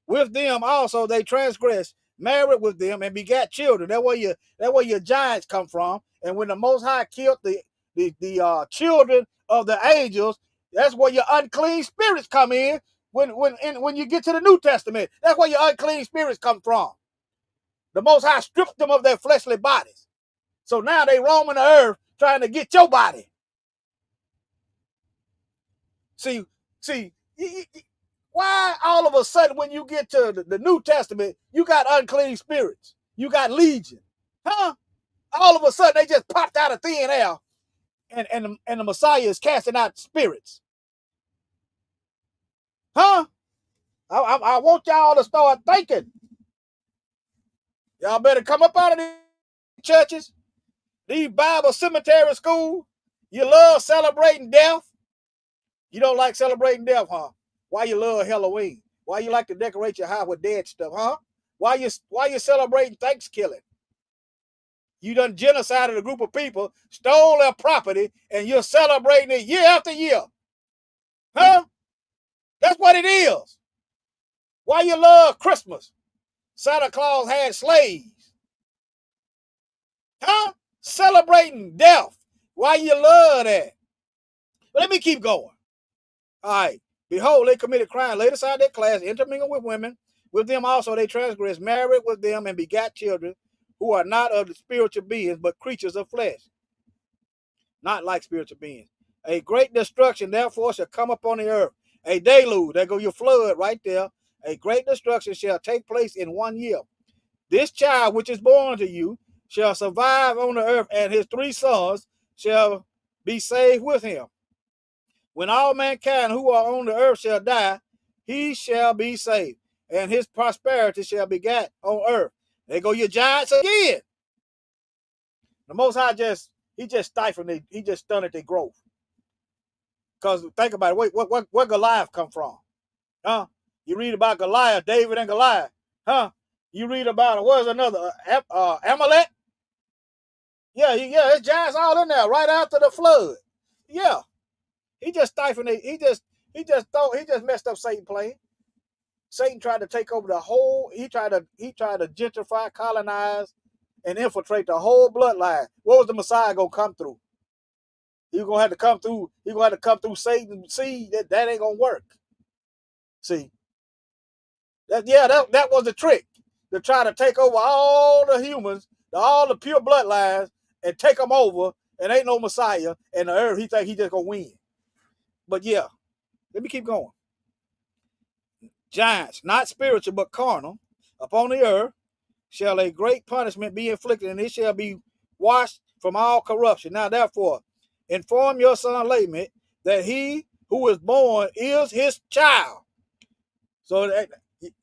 With them also they transgressed, married with them, and begat children. That's where your giants come from. And when the Most High killed the children of the angels, that's where your unclean spirits come in. When you get to the New Testament, that's where your unclean spirits come from. The Most High stripped them of their fleshly bodies. So now they roaming the earth trying to get your body. See, why all of a sudden when you get to the New Testament, you got unclean spirits? You got legion. Huh? All of a sudden they just popped out of thin air and the Messiah is casting out spirits. Huh? I want y'all to start thinking. Y'all better come up out of these churches, these Bible cemetery schools. You love celebrating death. You don't like celebrating death, huh? Why you love Halloween? Why you like to decorate your house with dead stuff, huh? Why you celebrating Thanksgiving? You done genocided a group of people, stole their property, and you're celebrating it year after year. Huh? That's what it is. Why you love Christmas? Santa Claus had slaves. Huh? Celebrating death. Why you love that? But let me keep going. All right. Behold, they committed crime, laid aside their class, intermingled with women. With them also they transgressed, married with them, and begat children who are not of the spiritual beings, but creatures of flesh, not like spiritual beings. A great destruction, therefore, shall come upon the earth. A deluge, there go your flood right there. A great destruction shall take place in 1 year. This child which is born to you shall survive on the earth, and his 3 sons shall be saved with him. When all mankind who are on the earth shall die, he shall be saved, and his prosperity shall be got on earth. There go your giants again. The Most High just stifled it. He just stunted their growth. Because think about it, where Goliath come from? Huh? You read about Goliath, David and Goliath. Huh? You read about, where's another? Amalek? Yeah, there's giants all in there right after the flood. Yeah. He just stifled it. He just messed up Satan's plan. Satan tried to take over the whole, he tried to gentrify, colonize, and infiltrate the whole bloodline. What was the Messiah gonna come through? He's gonna have to come through Satan's seed. That ain't gonna work. See, that was the trick, to try to take over all the humans, all the pure bloodlines, and take them over, and ain't no Messiah, and the earth, he think he just gonna win. But yeah, let me keep going. Giants, not spiritual, but carnal, upon the earth, shall a great punishment be inflicted, and it shall be washed from all corruption. Now, therefore, inform your son Lamech that he who is born is his child. So that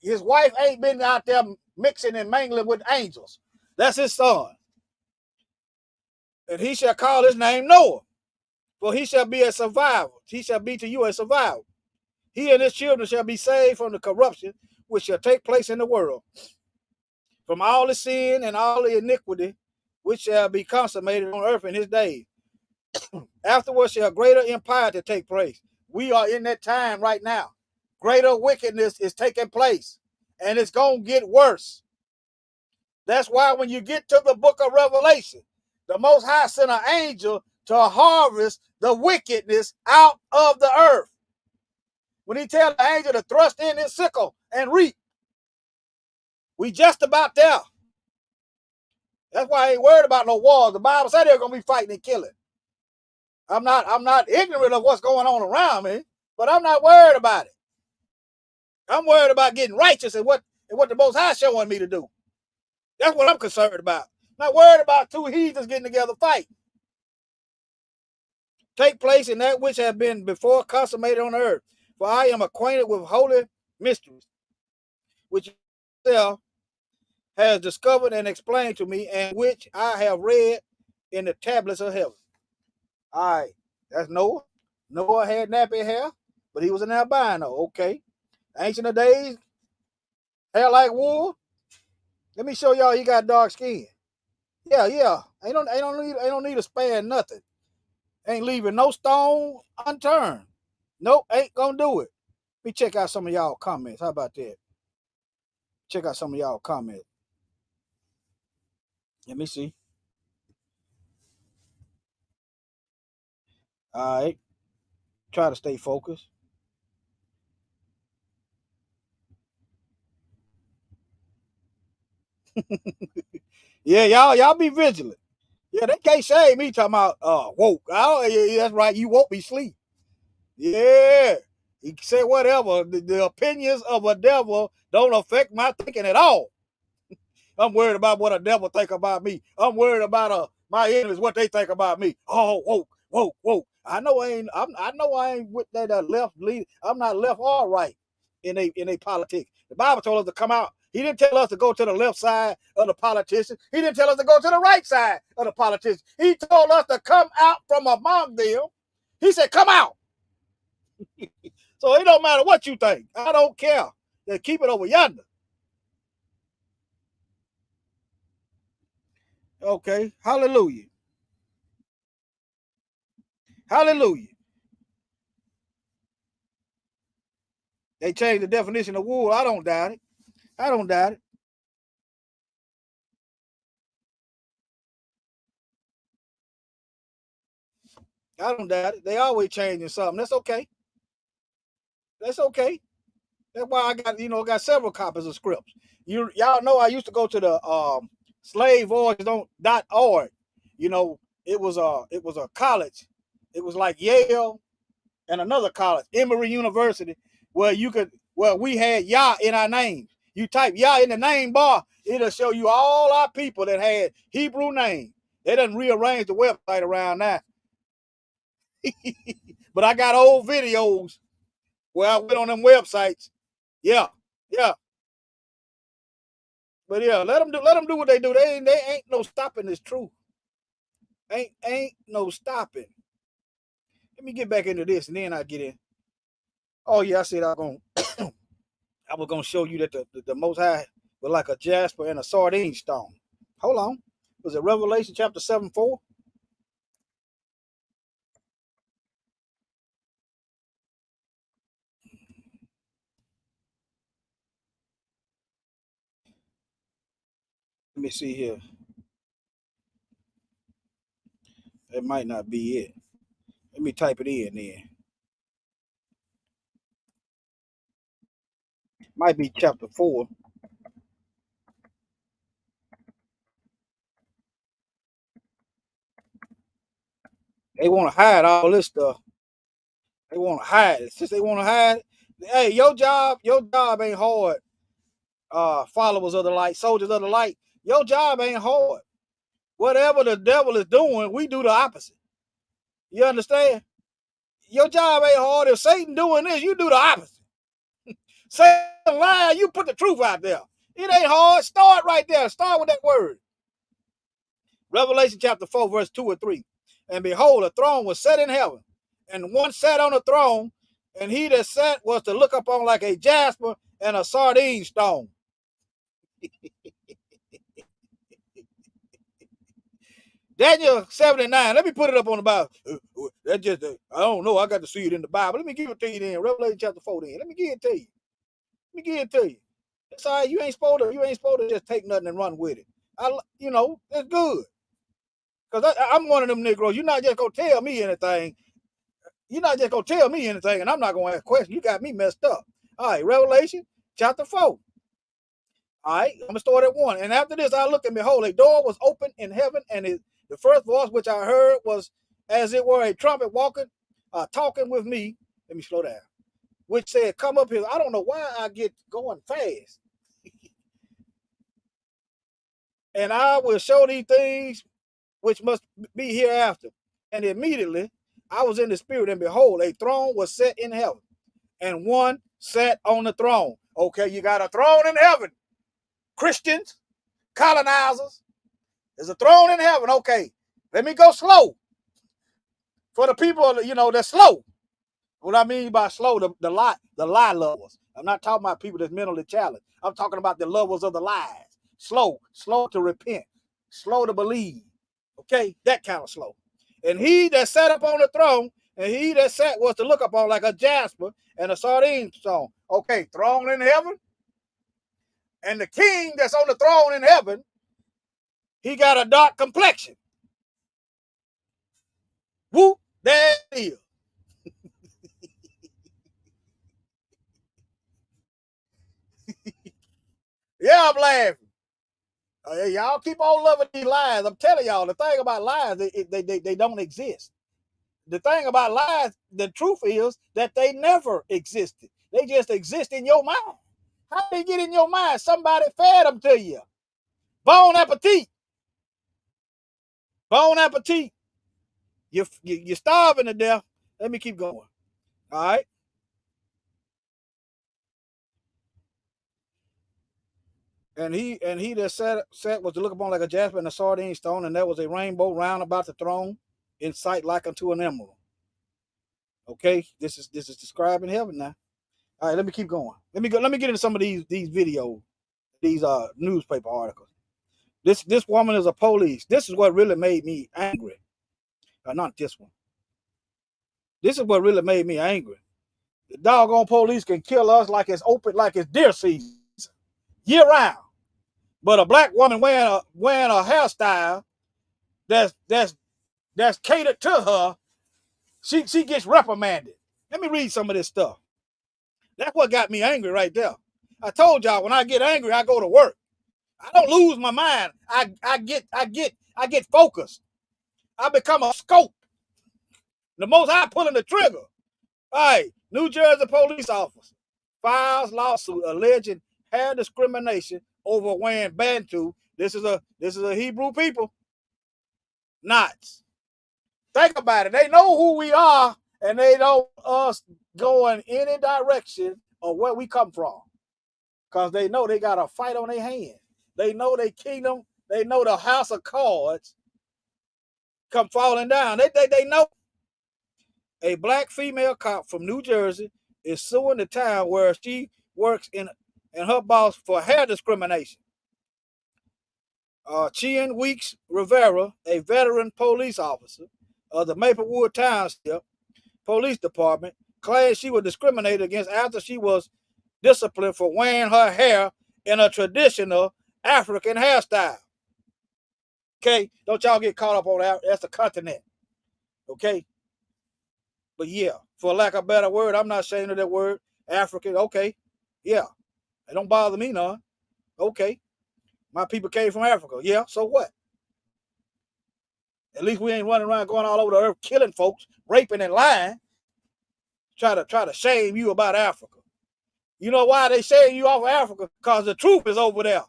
his wife ain't been out there mixing and mingling with angels. That's his son. And he shall call his name Noah, for he shall be a survivor. He shall be to you a survivor. He and his children shall be saved from the corruption which shall take place in the world, from all the sin and all the iniquity which shall be consummated on earth in his days. Afterwards shall greater impiety take place. We are in that time right now. Greater wickedness is taking place, and it's going to get worse. That's why when you get to the book of Revelation, the Most High sent an angel to harvest the wickedness out of the earth. When he tell the angel to thrust in his sickle and reap, we just about there. That's why I ain't worried about no wars. The Bible said they're gonna be fighting and killing. I'm not ignorant of what's going on around me, but I'm not worried about it. I'm worried about getting righteous and what the Most High showing me to do. That's what I'm concerned about. Not worried about 2 heathens getting together fight. Take place in that which have been before consummated on earth. For I am acquainted with holy mysteries, which yourself has discovered and explained to me, and which I have read in the tablets of heaven. All right, that's Noah. Noah had nappy hair, but he was an albino. Okay. Ancient of days, hair like wool. Let me show y'all he got dark skin. Yeah. Ain't no need to spare nothing. Ain't leaving no stone unturned. Nope, ain't gonna do it. Let me check out some of y'all comments. How about that? Check out some of y'all comments. Let me see. All right. Try to stay focused. Yeah, y'all be vigilant. Yeah, they can't shame me talking about woke. Yeah, that's right. You won't be asleep. Yeah. He said whatever. The opinions of a devil don't affect my thinking at all. I'm worried about what a devil think about me. I'm worried about my enemies, what they think about me. Oh, woke. I know I ain't with that left lead. I'm not left or right. in a politics. The Bible told us to come out. He didn't tell us to go to the left side of the politicians. He didn't tell us to go to the right side of the politicians. He told us to come out from among them. He said, come out. So it don't matter what you think. I don't care. Just keep it over yonder. Okay. Hallelujah. Hallelujah. They changed the definition of wool. I don't doubt it. I don't doubt it. I don't doubt it. They always changing something. That's okay. That's okay. That's why I got got several copies of scripts. Y'all know I used to go to the slavevoice.org. You know, it was a college. It was like Yale and another college, Emory University, where we had Yah in our names. You type Yah in the name bar, it'll show you all our people that had Hebrew names. They done rearranged the website around that. But I got old videos where I went on them websites. Yeah, yeah. But yeah, let them do what they do. They ain't no stopping this truth. Ain't no stopping. Let me get back into this and then I get in. Oh yeah, I said I was gonna show you that the Most High was like a jasper and a sardine stone. Hold on, was it Revelation chapter 7:4? Let me see here. It might not be it. Let me type it in then. Might be chapter 4. They want to hide all this stuff. They want to hide it. Since they want to hide it, hey, your job ain't hard. Followers of the light, soldiers of the light. Your job ain't hard. Whatever the devil is doing, we do the opposite. You understand? Your job ain't hard. If Satan doing this, you do the opposite. Satan lying, you put the truth out there. It ain't hard. Start right there. Start with that word. Revelation chapter 4, verse 2 or 3. And behold, a throne was set in heaven, and one sat on the throne, and he that sat was to look upon like a jasper and a sardine stone. Daniel 79. Let me put it up on the Bible. That just I don't know. I got to see it in the Bible. Let me give it to you then. Revelation chapter 4 then. Let me give it to you. Let me give it to you. It's all right. You ain't supposed to just take nothing and run with it. It's good. Because I'm one of them Negroes. You're not just gonna tell me anything. You're not just gonna tell me anything, and I'm not gonna ask questions. You got me messed up. All right, Revelation chapter 4. All right, I'm gonna start at 1. And after this, I looked and behold, a door was open in heaven, and the first voice which I heard was as it were a trumpet walking, talking with me. Let me slow down. Which said, "Come up here." I don't know why I get going fast. And I will show these things which must be hereafter. And immediately I was in the spirit, and behold, a throne was set in heaven, and one sat on the throne. Okay, you got a throne in heaven. Christians, colonizers, there's a throne in heaven. Okay, let me go slow for the people, that's slow. What I mean by slow, the lie lovers. I'm not talking about people that's mentally challenged. I'm talking about the lovers of the lies. Slow to repent, slow to believe. Okay, that kind of slow. And he that sat up on the throne, and he that sat was to look upon like a jasper and a sardine stone. Okay, throne in heaven. And the king that's on the throne in heaven, he got a dark complexion. Whoop, there it is. Yeah, I'm laughing. Y'all keep on loving these lies. I'm telling y'all, the thing about lies, they don't exist. The thing about lies, the truth is that they never existed. They just exist in your mind. How they get in your mind? Somebody fed them to you. Bon appetit. Bon appetit. You're starving to death. Let me keep going. All right. And he that sat was to look upon like a jasper and a sardine stone, and there was a rainbow round about the throne, in sight like unto an emerald. Okay, this is describing heaven now. All right, let me keep going. Let me get into some of these videos, these newspaper articles. This woman is a police. This is what really made me angry. Not this one. This is what really made me angry. The doggone police can kill us like it's open, like it's deer season, year round. But a black woman wearing a hairstyle that's catered to her, she gets reprimanded. Let me read some of this stuff. That's what got me angry right there. I told y'all when I get angry, I go to work. I don't lose my mind. I get focused. I become a scope. The most I pulling the trigger. All right, New Jersey police officer files lawsuit alleging hair discrimination over wearing Bantu. This is a Hebrew people. Knots. Think about it. They know who we are, and they don't us go in any direction of where we come from. Because they know they got a fight on their hands. They know their kingdom. They know the house of cards come falling down. They know. A black female cop from New Jersey is suing the town where she works and her boss for hair discrimination. Chien Weeks Rivera, a veteran police officer of the Maplewood Township Police Department, claims she was discriminated against after she was disciplined for wearing her hair in a traditional African hairstyle. Okay, don't y'all get caught up on that. That's the continent. Okay, but yeah, for lack of a better word, I'm not ashamed of that word, African. Okay, yeah, it don't bother me none. Okay, my people came from Africa. Yeah, so what? At least we ain't running around going all over the earth killing folks, raping and lying. Try to shame you about Africa. You know why they shame you off of Africa? Because the truth is over there.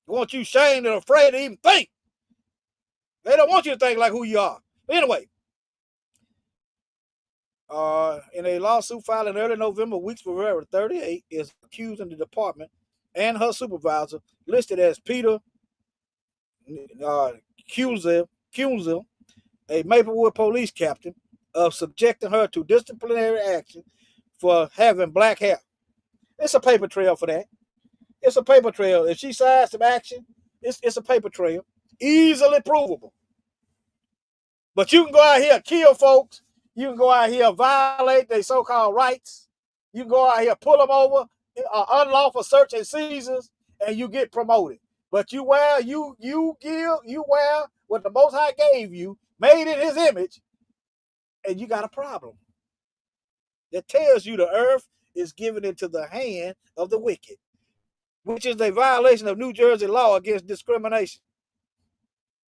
They want you shamed and afraid to even think. They don't want you to think like who you are. But anyway, in a lawsuit filed in early November, Weeks Rivera, 38, is accusing the department and her supervisor, listed as Peter Kunzel, a Maplewood police captain, of subjecting her to disciplinary action for having black hair. It's a paper trail for that. It's a paper trail. If she signs some action, it's a paper trail. Easily provable. But you can go out here and kill folks. You can go out here and violate their so-called rights. You can go out here, pull them over, unlawful search and seizures, and you get promoted. But you wear what the Most High gave you, made in His image, and you got a problem. That tells you the earth is given into the hand of the wicked, which is a violation of New Jersey law against discrimination.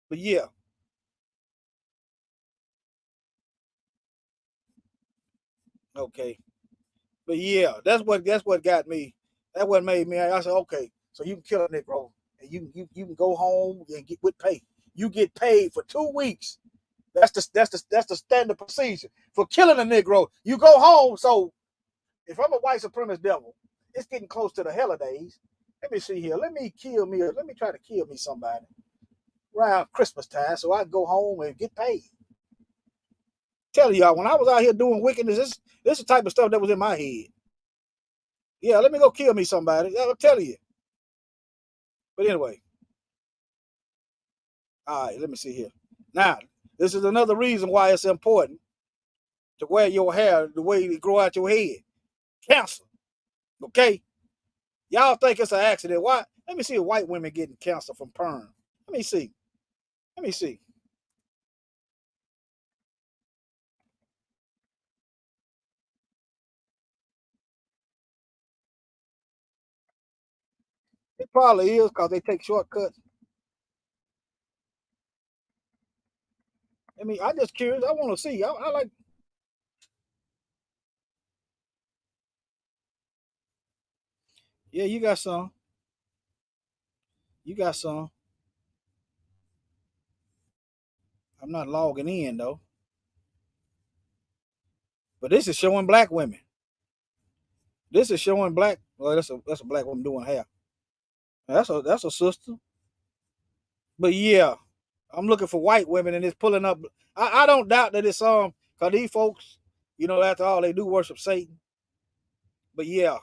But yeah. Okay. But yeah, that's what got me. That's what made me. I said, okay, so you can kill a Negro and you can go home and get with pay. You get paid for 2 weeks. That's the standard procedure for killing a Negro. You go home. So if I'm a white supremacist devil, it's getting close to the holidays. Let me see here. Let me try to kill me somebody around Christmas time so I can go home and get paid. Telling y'all, when I was out here doing wickedness, this is the type of stuff that was in my head. Yeah, let me go kill me somebody. I'm telling you. But anyway. All right, let me see here. Now, this is another reason why it's important to wear your hair the way it grow out your head. Cancer. Okay? Y'all think it's an accident. Why? Let me see if white women getting cancer from perm. Let me see. It probably is because they take shortcuts. I mean, I'm just curious. I want to see. I like. Yeah, you got some. You got some. I'm not logging in though. But this is showing black women. This is showing black Well, that's a black woman doing hair. That's a sister. But yeah, I'm looking for white women and it's pulling up. I don't doubt that it's cause these folks, after all they do worship Satan. But yeah,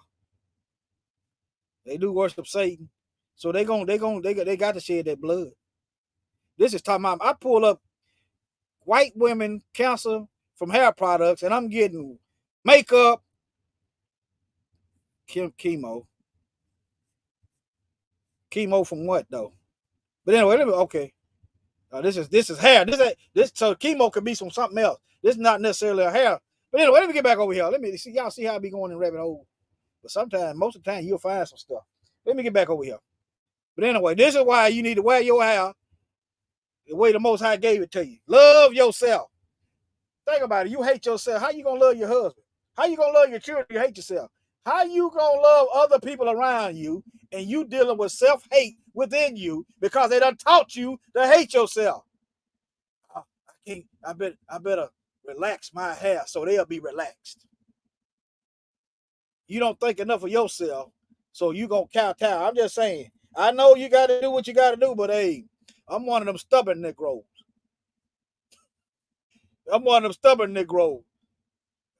they do worship Satan. So they got to shed that blood. This is talking about I pull up white women cancer from hair products and I'm getting makeup, chemo. Chemo from what though? But anyway, okay. This is hair. This so chemo could be from something else. This is not necessarily a hair. But anyway, let me get back over here. Let me see y'all see how I be going in rabbit hole. But sometimes, most of the time, you'll find some stuff. Let me get back over here. But anyway, this is why you need to wear your hair the way the Most High gave it to you. Love yourself. Think about it. You hate yourself. How you gonna love your husband? How you gonna love your children? You hate yourself. How you gonna love other people around you and you dealing with self-hate within you because they done taught you to hate yourself? I can't. I better relax my hair so they'll be relaxed. You don't think enough of yourself, so you gonna kowtow. I'm just saying. I know you got to do what you got to do, but hey, I'm one of them stubborn Negroes. I'm one of them stubborn Negroes.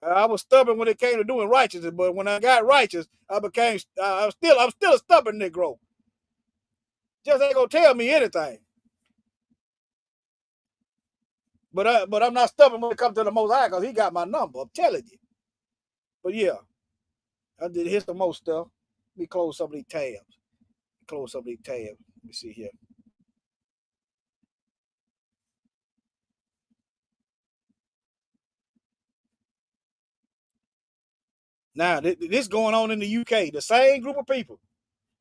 I was stubborn when it came to doing righteousness, but when I got righteous, I became. I'm still a stubborn Negro. Just ain't gonna tell me anything. But I'm not stubborn when it comes to the Most High because He got my number. I'm telling you. But yeah, I did hit some more stuff. Let me close some of these tabs. Let me see here. Now, this going on in the UK. The same group of people.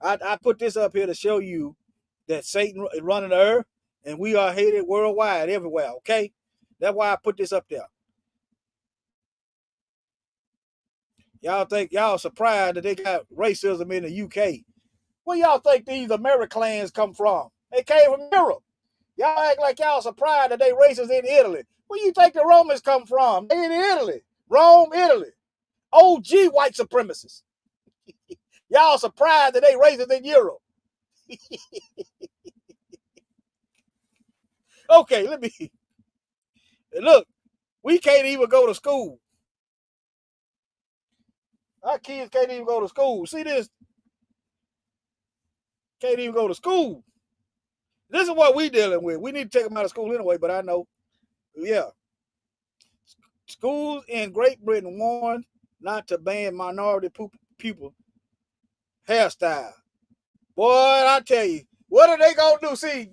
I put this up here to show you that Satan is running the earth and we are hated worldwide, everywhere, okay? That's why I put this up there. Y'all think y'all surprised that they got racism in the UK. Where y'all think these Americans come from? They came from Europe. Y'all act like y'all surprised that they racist in Italy. Where you think the Romans come from? They in Italy. Rome, Italy. OG white supremacists. Y'all surprised that they racist in Europe. Okay, let me look. We can't even go to school. Our kids can't even go to school. See this? Can't even go to school. This is what we dealing with. We need to take them out of school anyway, but I know. Yeah. Schools in Great Britain warned not to ban minority pupil hairstyle. Boy, I tell you, what are they going to do? See,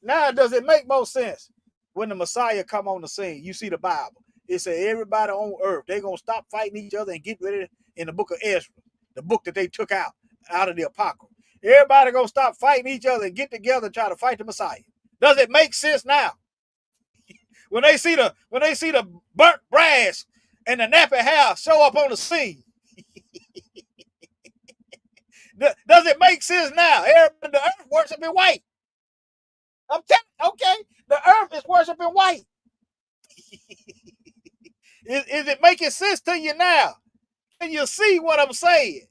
now does it make more sense? When the Messiah come on the scene, you see the Bible. It said everybody on earth, they going to stop fighting each other and get ready in the book of Ezra, the book that they took out of the Apocrypha. Everybody going to stop fighting each other and get together and try to fight the Messiah. Does it make sense now? When they see the burnt brass and the nappy hair show up on the scene, does it make sense now? Everybody, the earth worshiping white. I'm telling you, okay, the earth is worshiping white. Is it making sense to you now? Can you see what I'm saying?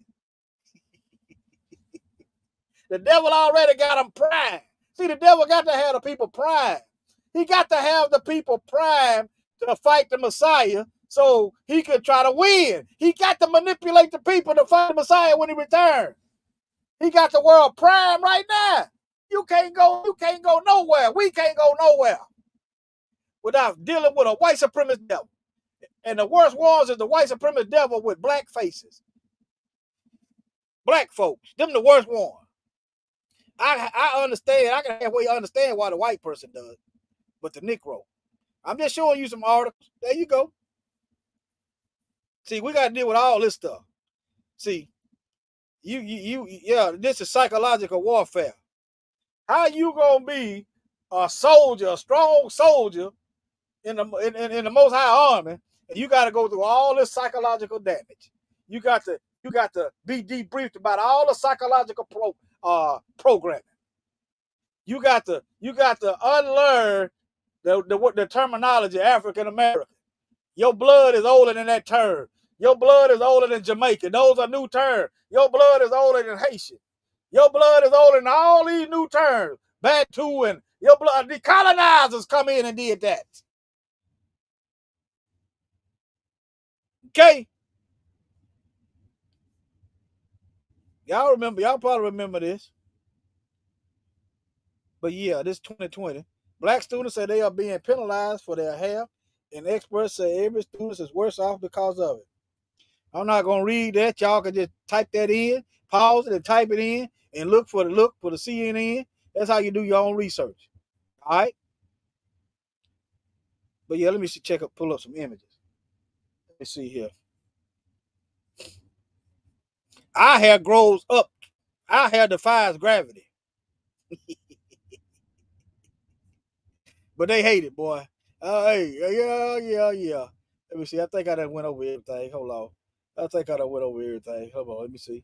The devil already got them primed. See, the devil got to have the people primed. He got to have the people primed to fight the Messiah so he could try to win. He got to manipulate the people to fight the Messiah when he returns. He got the world primed right now. You can't go nowhere. We can't go nowhere without dealing with a white supremacist devil. And the worst ones is the white supremacist devil with black faces. Black folks, them the worst ones. I understand. I can halfway understand why the white person does, but the Negro. I'm just showing you some articles. There you go. See, we got to deal with all this stuff. See, yeah, this is psychological warfare. How you gonna be a soldier, a strong soldier in the Most High Army, and you got to go through all this psychological damage? You got to be debriefed about all the psychological programming. You got to unlearn the terminology African American. Your blood is older than that term. Your blood is older than Jamaican. Those are new terms. Your blood is older than Haitian. Your blood is older than all these new terms. Bantu and your blood. The colonizers come in and did that. Okay? Y'all probably remember this. But yeah, this 2020. Black students say they are being penalized for their hair, and experts say every student is worse off because of it. I'm not gonna read that. Y'all can just type that in, pause it, and type it in, and look for the CNN. That's how you do your own research. All right. But yeah, let me see, pull up some images. Let me see here. Our hair grows up. Our hair defies gravity. But they hate it, boy. Hey, yeah. Let me see. I think I done went over everything. Hold on. I think I done went over everything. Hold on. Let me see.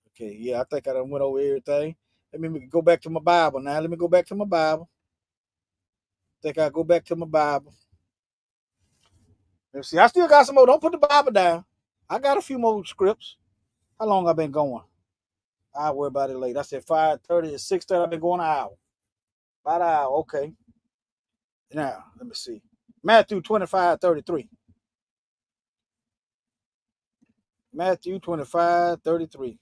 Okay, yeah, I think I done went over everything. Let me go back to my Bible now. Let me go back to my Bible. I think I go back to my Bible. Let me see. I still got some more. Don't put the Bible down. I got a few more scripts. How long I been going? I'll worry about it later. I said 5:30 and 6:30. I've been going an hour. About an hour. Okay. Now, let me see. Matthew 25:33. Matthew 25:33.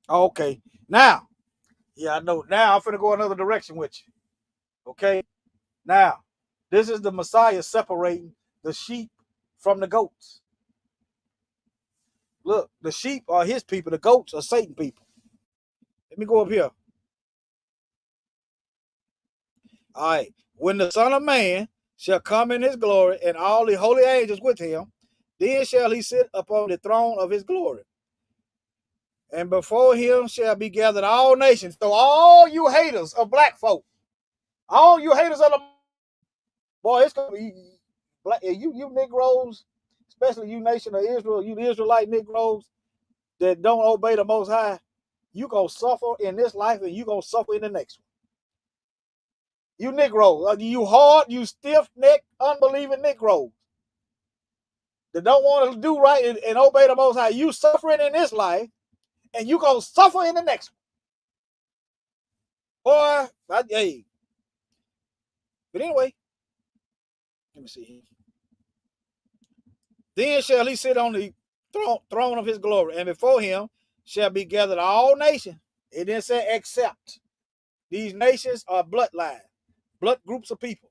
Okay. Now, yeah, I know. Now I'm finna go another direction with you. Okay. Now, this is the Messiah separating the sheep from the goats. Look, the sheep are his people, the goats are Satan people. Let me go up here. All right. When the Son of Man shall come in his glory and all the holy angels with him, then shall he sit upon the throne of his glory. And before him shall be gathered all nations. So all you haters of black folk, all you haters of the boy, it's gonna be black. You Negroes, especially you nation of Israel, you Israelite Negroes that don't obey the Most High, you gonna suffer in this life and you gonna suffer in the next one. You Negroes, you hard, you stiff necked, unbelieving Negroes that don't want to do right and obey the Most High. You suffering in this life and you gonna suffer in the next one. Boy, hey. But anyway, let me see here. Then shall he sit on the throne of his glory, and before him shall be gathered all nations. It didn't say except. These nations are bloodline, blood groups of people.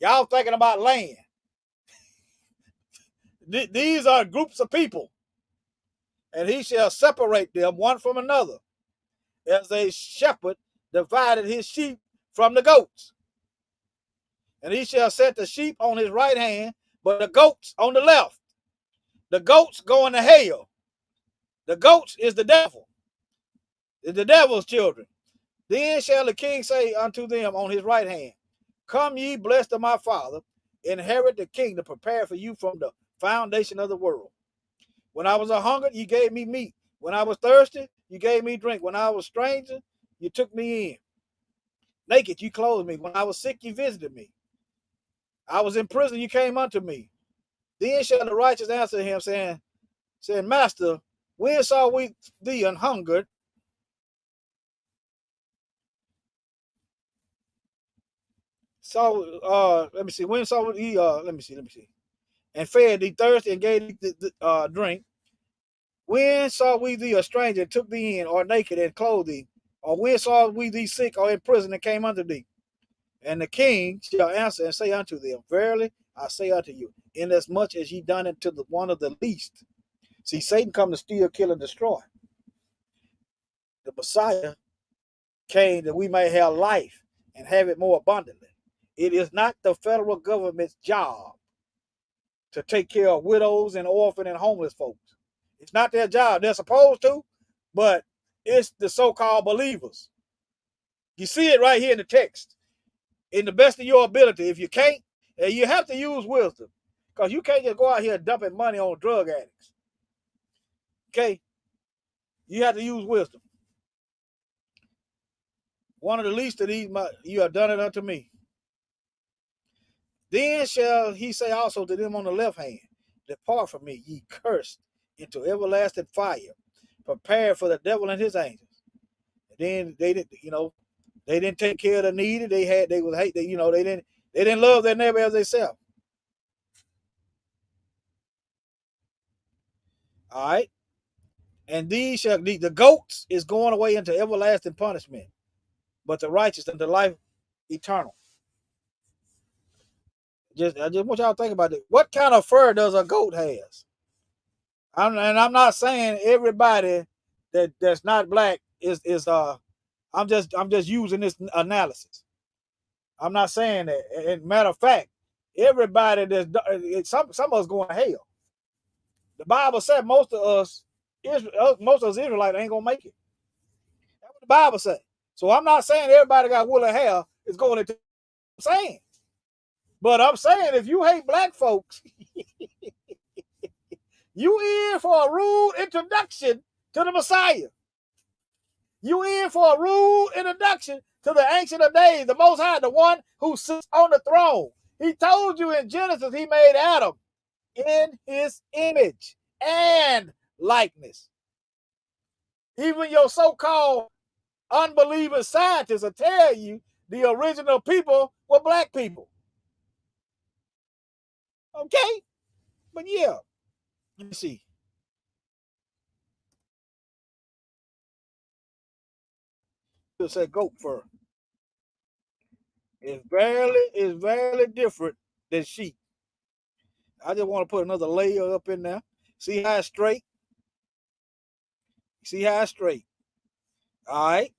Y'all thinking about land. These are groups of people. And he shall separate them one from another, as a shepherd divided his sheep from the goats. And he shall set the sheep on his right hand, but the goats on the left. The goats go into hell. The goats is the devil. Is the devil's children. Then shall the king say unto them on his right hand, come ye blessed of my father, inherit the kingdom prepared for you from the foundation of the world. When I was a hungered, you gave me meat. When I was thirsty, you gave me drink. When I was a stranger, you took me in. Naked, you clothed me. When I was sick, you visited me. I was in prison, you came unto me. Then shall the righteous answer him, saying, Master, when saw we thee an hungered? So let me see. When saw we let me see. And fed thee thirsty and gave thee drink. When saw we thee a stranger and took thee in, or naked and clothed thee? Or when saw we thee sick or in prison and came unto thee? And the king shall answer and say unto them, verily I say unto you, inasmuch as ye done it to one of the least. See, Satan come to steal, kill, and destroy. The Messiah came that we may have life and have it more abundantly. It is not the federal government's job to take care of widows and orphan and homeless folks. It's not their job. They're supposed to, but it's the so-called believers. You see it right here in the text. In the best of your ability. If you can't, you have to use wisdom. Because you can't just go out here dumping money on drug addicts. Okay? You have to use wisdom. one of the least of these, you have done it unto me. Then shall he say also to them on the left hand, depart from me, ye cursed, into everlasting fire, prepared for the devil and his angels. And then they didn't, they didn't take care of the needy. They was hate. They didn't love their neighbor as themselves. All right. And these shall the goats is going away into everlasting punishment, but the righteous into life eternal. I just want y'all to think about it. What kind of fur does a goat has? I'm not saying everybody that's not black is I'm just using this analysis. I'm not saying that. And matter of fact, everybody some of us going to hell. The Bible said most of us Israelites ain't gonna make it. That's what the Bible said. So I'm not saying everybody got wool and hair is going into. I'm saying, but I'm saying if you hate black folks, you in for a rude introduction to the Messiah. You in for a rude introduction to the Ancient of Days, the Most High, the one who sits on the throne. He told you in Genesis he made Adam in his image and likeness. Even your so-called unbelieving scientists will tell you the original people were black people. Okay? But yeah, let me see. It said goat fur. It's barely different than sheep. I just want to put another layer up in there. See how it's straight? See how it's straight? All right.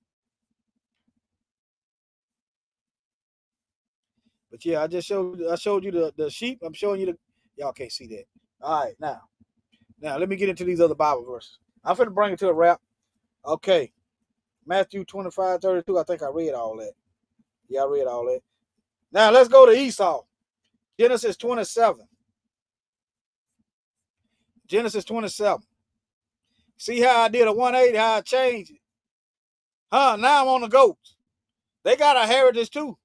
But yeah, I showed you the sheep. I'm showing you y'all can't see that. All right, now let me get into these other Bible verses. I'm finna bring it to a wrap. Okay. Matthew 25:32. I think I read all that. Yeah, I read all that. Now let's go to Esau. Genesis 27. Genesis 27. See how I did a 180, how I changed it? Now I'm on the goats. They got a heritage too.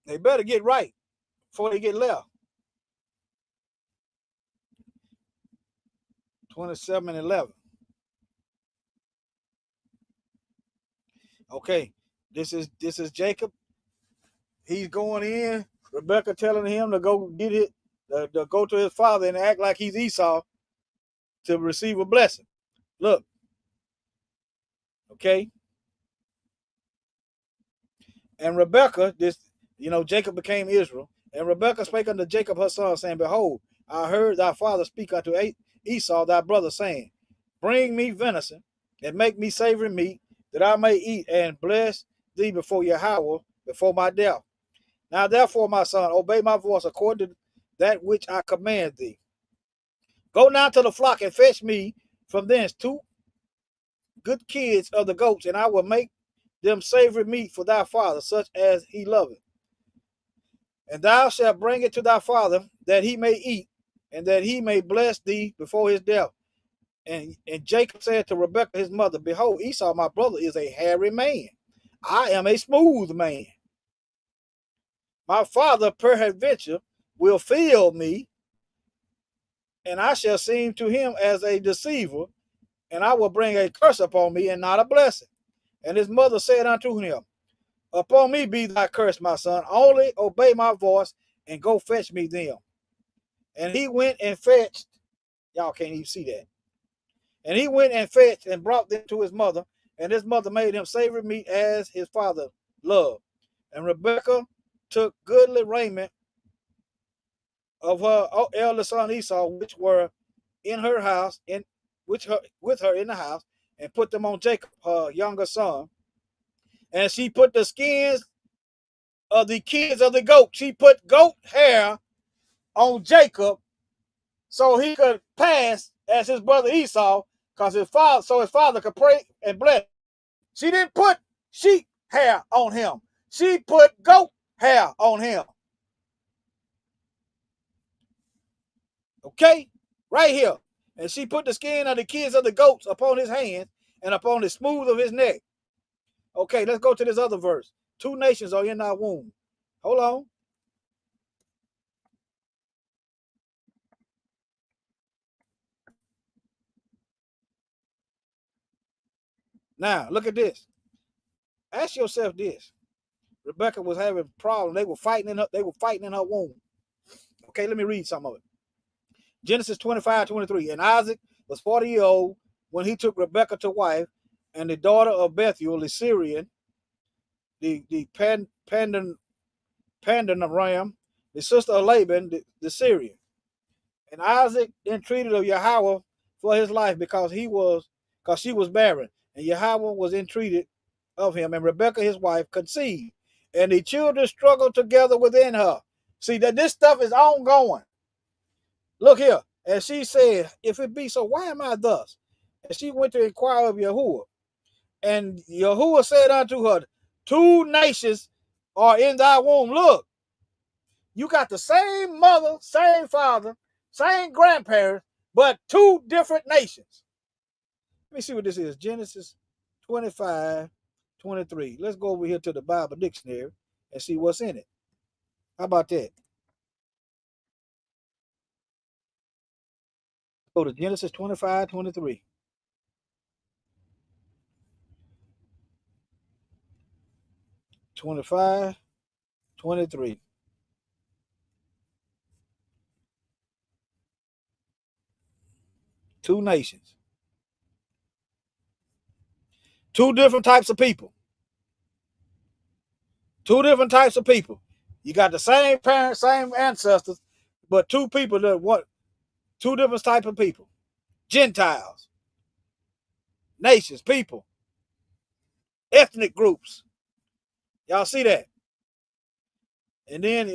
They better get right before they get left. 27:11. Okay, this is Jacob. He's going in. Rebecca telling him to go get it, to go to his father and act like he's Esau to receive a blessing. Look, okay. And Rebecca, Jacob became Israel. And Rebecca spake unto Jacob her son, saying, behold, I heard thy father speak unto Esau thy brother, saying, bring me venison and make me savory meat, that I may eat and bless thee before Yahweh, before my death. Now therefore, my son, obey my voice according to that which I command thee. Go now to the flock and fetch me from thence 2 good kids of the goats, and I will make them savory meat for thy father, such as he loveth. And thou shalt bring it to thy father, that he may eat, and that he may bless thee before his death. And Jacob said to Rebekah his mother, behold, Esau my brother is a hairy man. I am a smooth man. My father peradventure will fail me, and I shall seem to him as a deceiver, and I will bring a curse upon me and not a blessing. And his mother said unto him, upon me be thy curse, my son. Only obey my voice and go fetch me them. And he went and fetched. Y'all can't even see that. And he went and fetched and brought them to his mother. And his mother made him savory meat as his father loved. And Rebekah took goodly raiment of her eldest son Esau, which were in her house, with her in the house, and put them on Jacob, her younger son. And she put the skins of the kids of the goat. She put goat hair on Jacob so he could pass as his brother Esau, because his father could pray and bless. She didn't put sheep hair on him. She put goat hair on him. Okay? Right here. And she put the skin of the kids of the goats upon his hands and upon the smooth of his neck. Okay, let's go to this other verse. 2 nations are in our womb. Hold on. Now, look at this. Ask yourself this. Rebecca was having problems. They were fighting in her womb. Okay, let me read some of it. Genesis 25:23. And Isaac was 40 years old when he took Rebekah to wife, and the daughter of Bethuel, the Syrian, the Pandan the sister of Laban, the Syrian. And Isaac entreated of Yahweh for his life because she was barren. And Yahweh was entreated of him, and Rebekah his wife conceived. And the children struggled together within her. See that this stuff is ongoing. Look here. And she said, if it be so, why am I thus? And she went to inquire of Yahuwah. And Yahuwah said unto her, 2 nations are in thy womb. Look, you got the same mother, same father, same grandparents, but 2 different nations. Let me see what this is. Genesis 25:23. Let's go over here to the Bible dictionary and see what's in it. How about that? Go to Genesis 25:23. 25:23. 2 nations. 2 different types of people. 2 different types of people. You got the same parents, same ancestors, but 2 people that what? 2 different types of people. Gentiles, nations, people, ethnic groups. Y'all see that? And then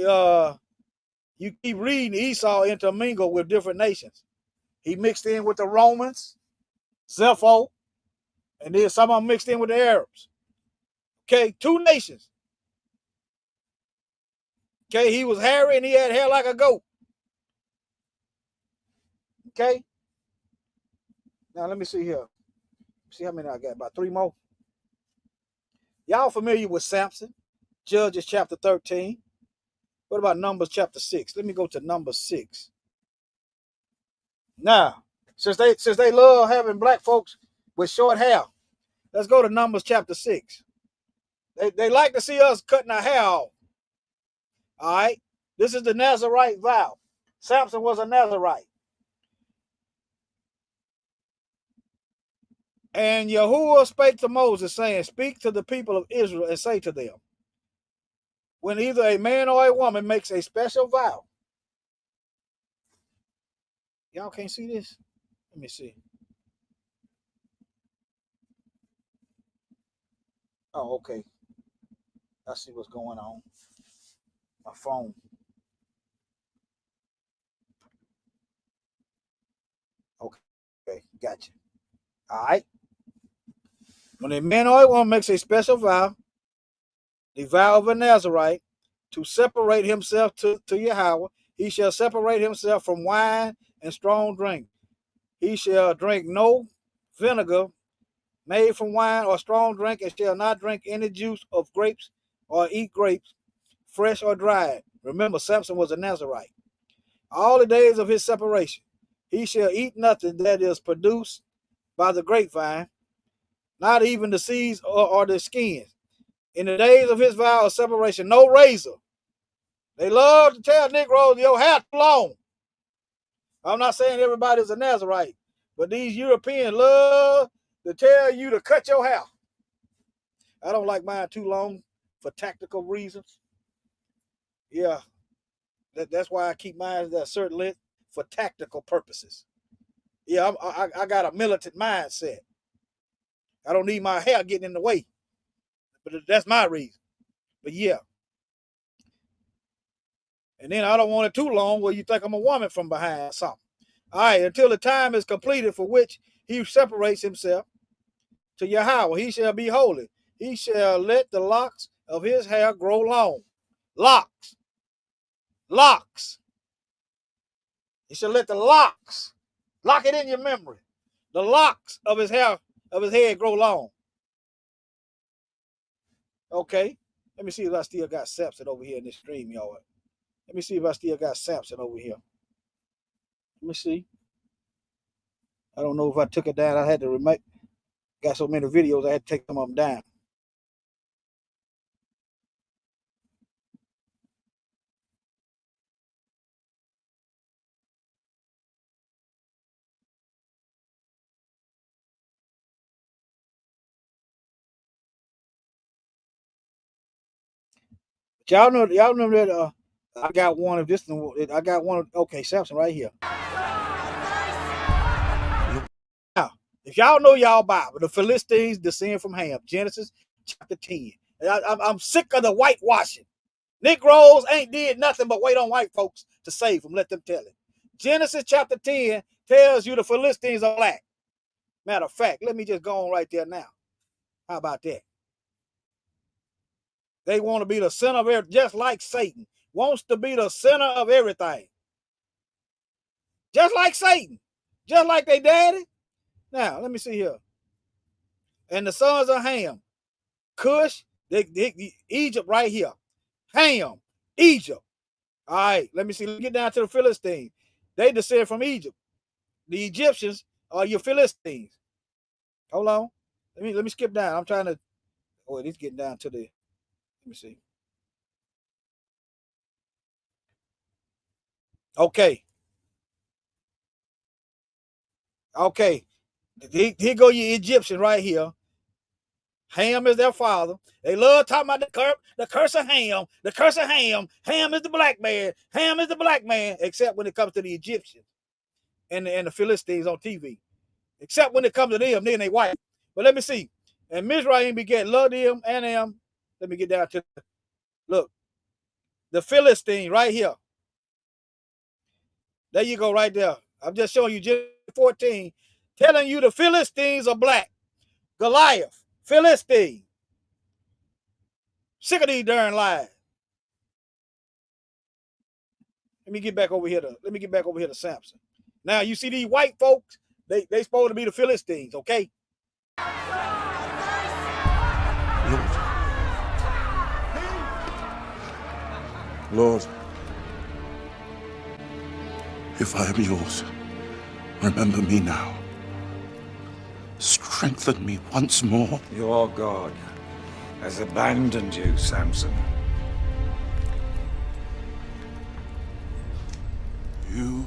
you keep reading, Esau intermingled with different nations. He mixed in with the Romans, Zepho, and then some of them mixed in with the Arabs. Okay, 2 nations. Okay, he was hairy and he had hair like a goat. Okay. Now let me see here. See how many I got? About 3 more. Y'all familiar with Samson? Judges chapter 13. What about Numbers chapter 6? Let me go to Numbers 6. Now, since they love having black folks with short hair, let's go to Numbers chapter 6. They like to see us cutting our hair off. All right. This is the Nazarite vow. Samson was a Nazarite. And Yahuwah spake to Moses, saying, speak to the people of Israel and say to them, when either a man or a woman makes a special vow. Y'all can't see this? Let me see. Oh, okay. I see what's going on. My phone. Okay, gotcha. All right. When a man or a woman makes a special vow, the vow of a Nazarite, to separate himself to Yahweh, he shall separate himself from wine and strong drink. He shall drink no vinegar made from wine or strong drink, and shall not drink any juice of grapes or eat grapes, fresh or dried. Remember, Samson was a Nazarite. All the days of his separation, he shall eat nothing that is produced by the grapevine, not even the seeds or the skins. In the days of his vow of separation, no razor. They love to tell Negroes, your hair too long. I'm not saying everybody's a Nazarite, but these Europeans love to tell you to cut your hair. I don't like mine too long for tactical reasons. Yeah, that's why I keep mine at a certain length for tactical purposes. Yeah, I got a militant mindset. I don't need my hair getting in the way, but that's my reason. But yeah, and then I don't want it too long where you think I'm a woman from behind something. All right, until the time is completed for which he separates himself to Yahweh, he shall be holy. He shall let the locks of his hair grow long. Locks. Locks. He shall let the locks, lock it in your memory. The locks of his hair, of his head grow long. Okay. Let me see if I still got Samson over here in this stream, y'all. Let me see if I still got Samson over here. Let me see. I don't know if I took it down. I had to remake. Got so many videos, I had to take some of them down. But y'all know that I got one of this. I got one of, okay, Samson right here. Now, if y'all know y'all Bible, the Philistines descend from Ham, Genesis chapter 10. I'm sick of the whitewashing. Negroes ain't did nothing but wait on white folks to save them. Let them tell it. Genesis chapter 10 tells you the Philistines are black. Matter of fact, let me just go on right there now. How about that? They want to be the center of everything, just like Satan wants to be the center of everything. Just like Satan. Just like they daddy. Now, let me see here. And the sons of Ham, Cush, Egypt right here. Ham, Egypt. All right, let me see. Let's get down to the Philistines. They descend from Egypt. The Egyptians are your Philistines. Hold on. Let me skip down. I'm trying to. Oh, it's getting down to the. Let me see. Okay. Okay. Here go your Egyptian right here. Ham is their father. They love talking about the curse of Ham. The curse of Ham. Ham is the black man. Ham is the black man. Except when it comes to the Egyptians and the Philistines on TV. Except when it comes to them, then they white. But let me see. And Mizraim begat Ludim and Am. Let me get down to look. The Philistine right here. There you go, right there. I'm just showing you Genesis 14, telling you the Philistines are black. Goliath, Philistine. Sick of these darn lies. Let me get back over here to Samson. Now you see these white folks, they supposed to be the Philistines, okay? Lord, if I am yours, remember me now. Strengthen me once more. Your God has abandoned you, Samson. You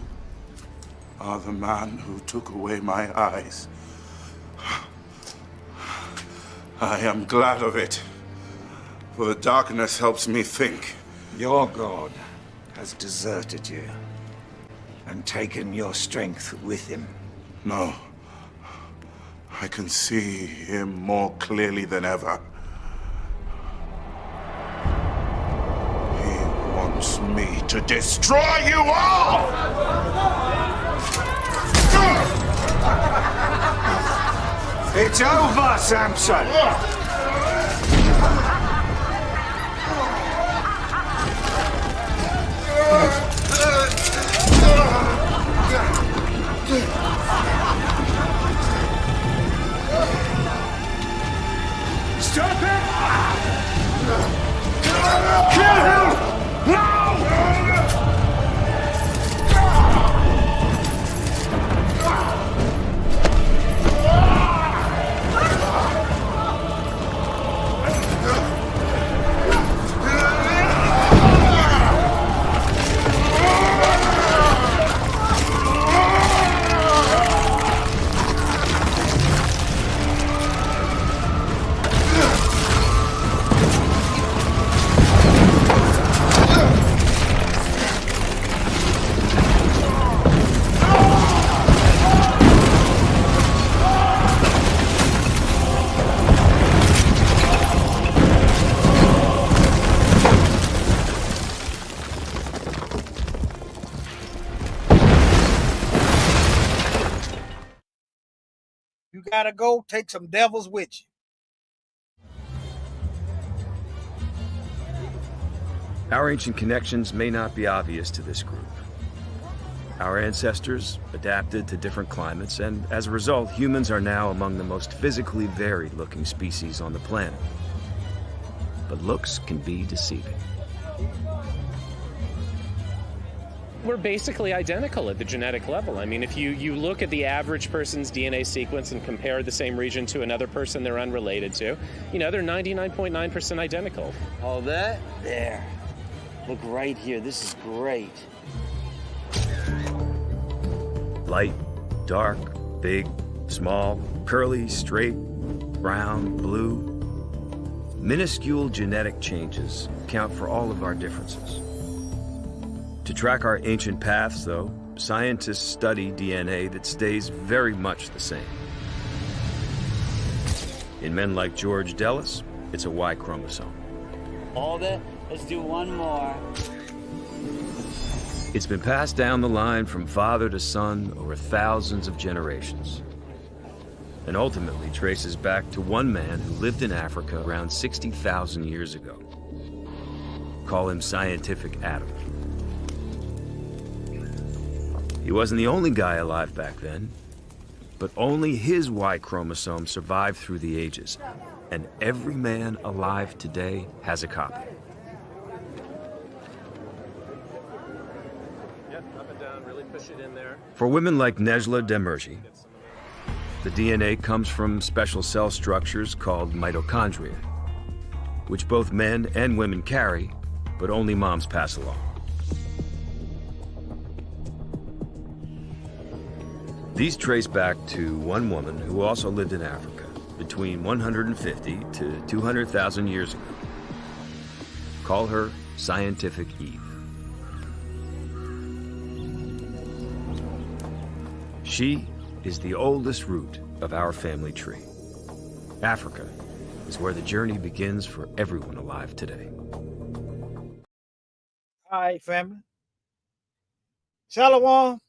are the man who took away my eyes. I am glad of it, for the darkness helps me think. Your God has deserted you and taken your strength with him. No, I can see him more clearly than ever. He wants me to destroy you all! It's over, Samson! Stop it! Kill him! Now! You gotta go take some devils with you. Our ancient connections may not be obvious to this group. Our ancestors adapted to different climates, and as a result, humans are now among the most physically varied-looking species on the planet. but looks can be deceiving. We're basically identical at the genetic level. I mean, if you look at the average person's DNA sequence and compare the same region to another person they're unrelated to, they're 99.9% identical. Oh, that? There. Look right here. This is great. Light, dark, big, small, curly, straight, brown, blue. Minuscule genetic changes account for all of our differences. To track our ancient paths, though, scientists study DNA that stays very much the same. In men like George Dellis, it's a Y chromosome. Hold it. Let's do one more. It's been passed down the line from father to son over thousands of generations, and ultimately traces back to one man who lived in Africa around 60,000 years ago. Call him Scientific Adam. He wasn't the only guy alive back then, but only his Y chromosome survived through the ages, and every man alive today has a copy. Yep, up and down, really push it in there. For women like Nejla Demirci, the DNA comes from special cell structures called mitochondria, which both men and women carry, but only moms pass along. These trace back to one woman who also lived in Africa between 150 to 200,000 years ago. Call her Scientific Eve. She is the oldest root of our family tree. Africa is where the journey begins for everyone alive today. All right, family. Shalom.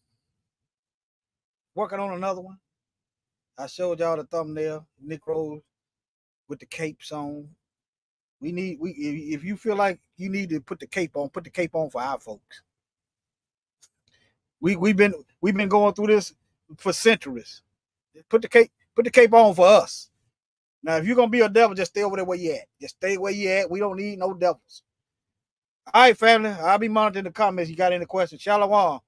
Working on another one. I showed y'all the thumbnail, Nick Rose with the capes on. If you feel like you need to put the cape on for our folks. We've been going through this for centuries. Put the cape on for us. Now, if you're gonna be a devil, just stay over there where you at. Just stay where you at. We don't need no devils. All right, family. I'll be monitoring the comments. You got any questions? Shalom.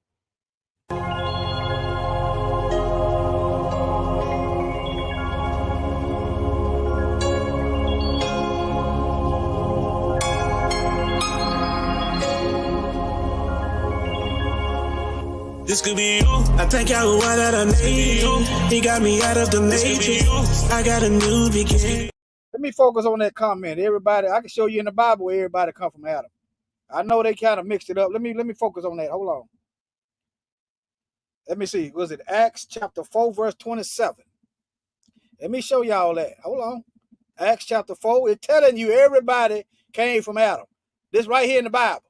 This could be you. I think I was one that I made you. He got me out of the matrix. I got a new beginning. Let me focus on that comment. Everybody, I can show you in the Bible where everybody come from Adam. I know they kind of mixed it up. Let me focus on that. Hold on. Let me see. Was it Acts chapter 4, verse 27? Let me show y'all that. Hold on. Acts chapter 4, it's telling you everybody came from Adam. This right here in the Bible.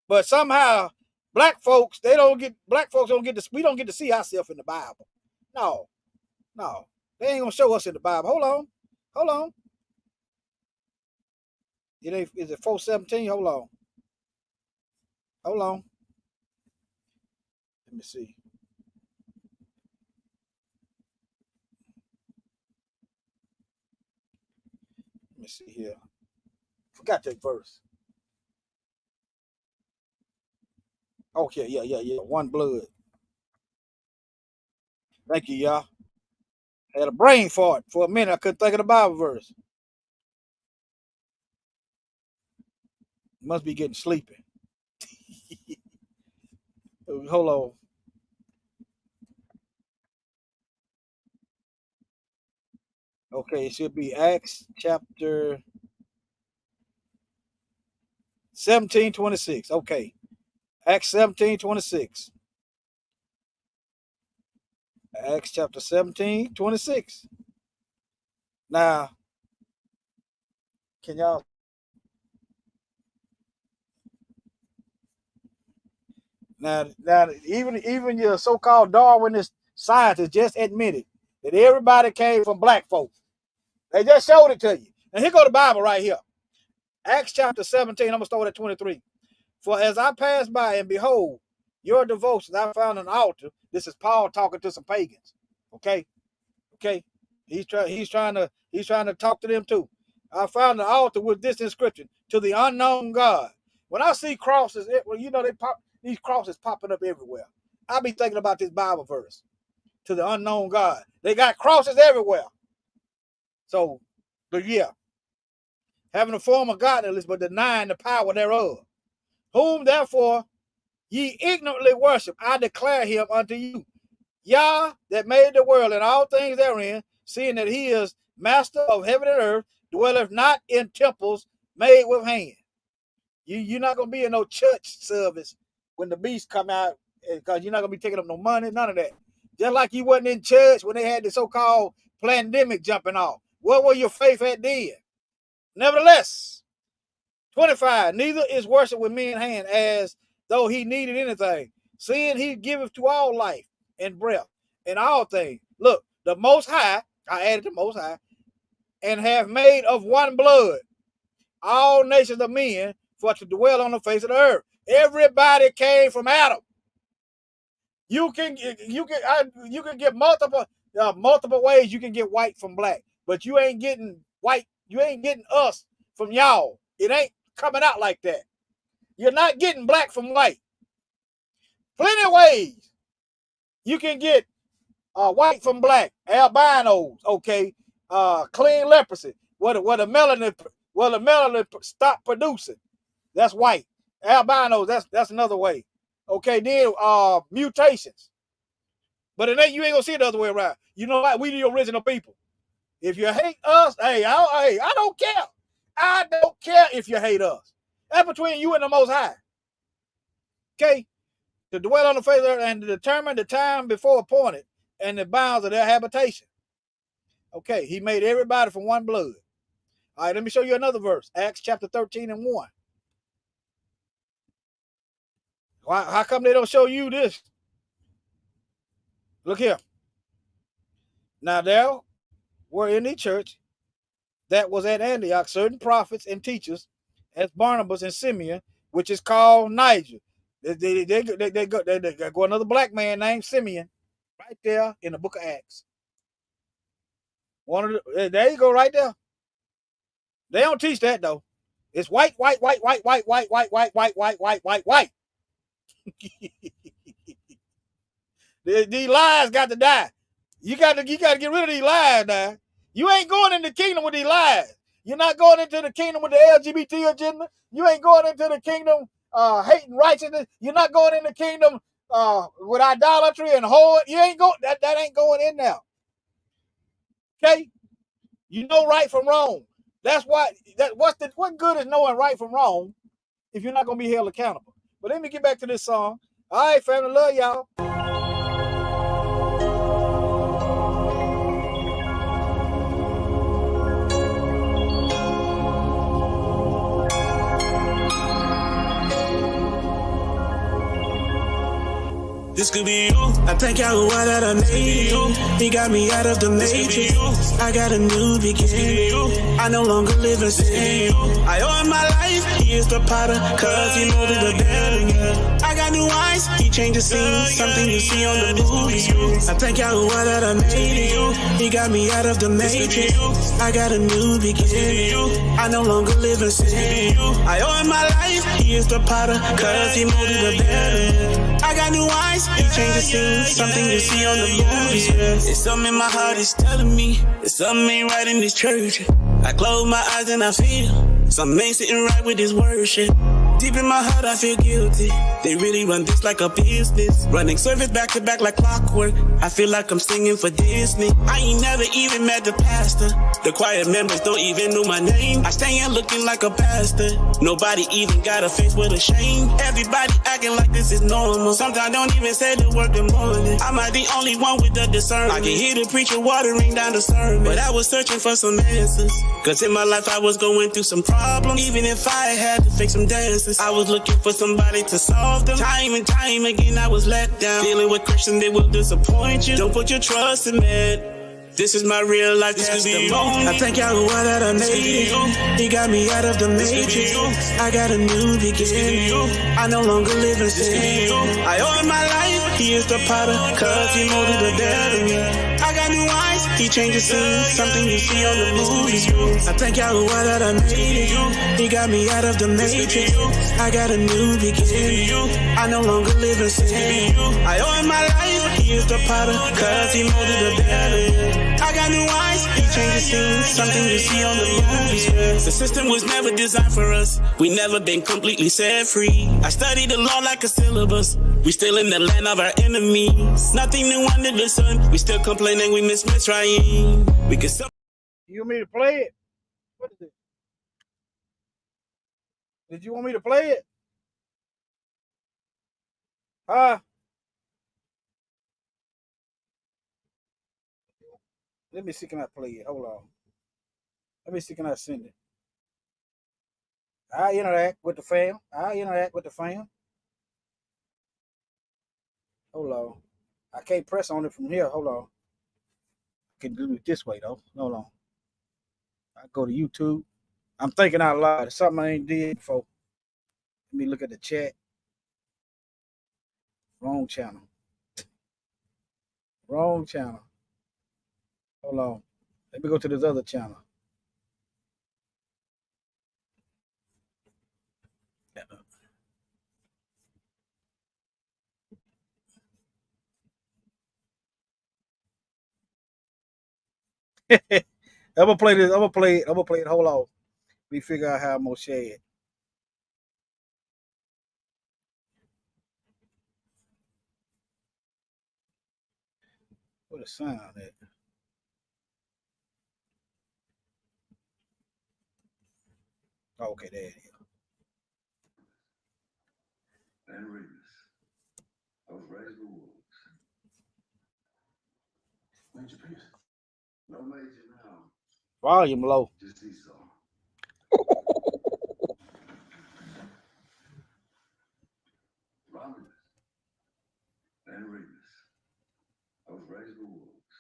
But somehow black folks don't get to, we don't get to see ourselves in the Bible. No. They ain't gonna show us in the Bible. Hold on. Is it 4:17? Hold on. Let me see. Let me see here. Forgot that verse. Okay, yeah. One blood. Thank you, y'all. I had a brain fart for a minute. I couldn't think of the Bible verse. Must be getting sleepy. Hold on. Okay, it should be Acts chapter 17:26. Okay. Acts 17:26. Acts chapter 17:26. Now, can y'all? Now, even your so-called Darwinist scientists just admitted that everybody came from black folks. They just showed it to you. And here go the Bible right here. Acts chapter 17. I'm gonna start at 23. For as I passed by, and behold, your devotions, I found an altar. This is Paul talking to some pagans. Okay. He's trying to talk to them too. I found the altar with this inscription: to the unknown God. When I see crosses, well, you know, these crosses popping up everywhere. I be thinking about this Bible verse. To the unknown God. They got crosses everywhere. So, but yeah. Having a form of godliness, but denying the power thereof. Whom therefore ye ignorantly worship, I declare him unto you. Yah that made the world and all things therein, seeing that he is master of heaven and earth, dwelleth not in temples made with hands. You're not going to be in no church service when the beast come out, because you're not going to be taking up no money, none of that. Just like you wasn't in church when they had the so-called pandemic jumping off. What were your faith at then? Nevertheless, 25, neither is worship with men's hand as though he needed anything, seeing he giveth to all life and breath and all things. Look, the Most High, I added the Most High, and have made of one blood all nations of men for to dwell on the face of the earth. Everybody came from Adam. You can get multiple ways you can get white from black, but you ain't getting white. You ain't getting us from y'all. It ain't coming out like that. You're not getting black from white. Plenty of ways you can get white from black, albinos, okay, clean leprosy. Where the melanin stop producing, that's white. Albinos, that's another way. Okay, then mutations. But it ain't, you ain't gonna see it the other way around. You know what? We the original people. If you hate us, hey, I don't care. I don't care if you hate us. That's between you and the Most High. Okay? To dwell on the face of the earth and to determine the time before appointed and the bounds of their habitation. Okay, he made everybody from one blood. All right, let me show you another verse. Acts chapter 13 and 1. How come they don't show you this? Look here. Now there were in the church that was at Antioch certain prophets and teachers, as Barnabas and Simeon, which is called Niger. They go another black man named Simeon, right there in the book of Acts. There you go, right there. They don't teach that though. It's white. These lies got to die. You got to get rid of these lies now. You ain't going into the kingdom with these lies. You're not going into the kingdom with the LGBT agenda. You ain't going into the kingdom hating righteousness. You're not going in the kingdom with idolatry and whore. You ain't going. That ain't going in now. Okay, you know right from wrong. That's why. What good is knowing right from wrong if you're not gonna be held accountable? But let me get back to this song. All right, family, love y'all. This could be you. I thank Yahweh that I made you. He got me out of the matrix. I got a new beginning. I no longer live in sin. I owe him my life. He is the potter, cause he molded the better. I got new eyes. He changed the scene. Something you see on the movie screen. I thank Yahweh that I made you. He got me out of the matrix. I got a new beginning. I no longer live in sin. I owe him my life. He is the potter, cause he molded the better. I got new eyes. He changed the scene, something you see on the movies. It's something in my heart is telling me. It's something ain't right in this church. I close my eyes and I feel something ain't sitting right with this worship. Deep in my heart I feel guilty. They really run this like a business. Running service back to back like clockwork. I feel like I'm singing for Disney. I ain't never even met the pastor. The choir members don't even know my name. I stay here looking like a pastor. Nobody even got a face with a shame. Everybody acting like this is normal. Sometimes don't even say the word good morning. I'm not the only one with the discernment. I can hear the preacher watering down the sermon. But I was searching for some answers. Cause in my life I was going through some problems. Even if I had to fake some dances, I was looking for somebody to solve them. Time and time again I was let down. Dealing with Christians, they will disappoint you. Don't put your trust in man. This is my real life testimony. I thank Yahweh that I made it. He got me out of the matrix. I got a new beginning. I no longer live in sin. I owe him my life. He is the potter, cause he molded the better. I I got new eyes, he changed the scene. Something you see on the movie screens. I thank Yahweh that I made it. He got me out of the matrix. I got a new beginning. I no longer live in sin. I owe him my life. He is the potter, cause he molded the better. I got new eyes, he changed the scene. Something you see on the movie screens. The system was never designed for us. We never been completely set free. I studied the law like a syllabus. We still in the land of our enemies. Nothing new under the sun. We still complaining we miss trying. We can stop. You want me to play it? What is it? Did you want me to play it? Huh? Let me see, can I play it? Hold on. Let me see, can I send it? I interact with the fam. Hold on. I can't press on it from here. Hold on. I can do it this way, though. Hold on. I go to YouTube. I'm thinking out loud. It's something I ain't did before. Let me look at the chat. Wrong channel. Wrong channel. Hold on. Let me go to this other channel. I'm gonna play this. I'm gonna play it. Hold on. We figure out how I'm gonna share it. What a sound at? Okay, there it is. And Remus. I was raised with wolves. Major Pierce. No major now. Volume low. Just Esau. Romulus. And Remus. I was raised with wolves.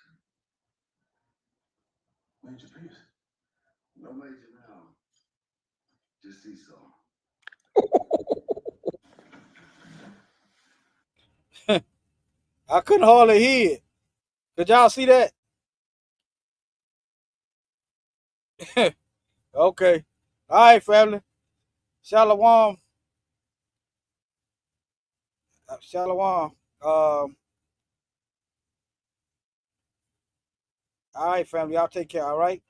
Major Pierce. No major now. Just Esau. I couldn't hardly hear it. Did y'all see that? Okay. All right, family. Shalom. Shalom. All right, family. Y'all take care. All right.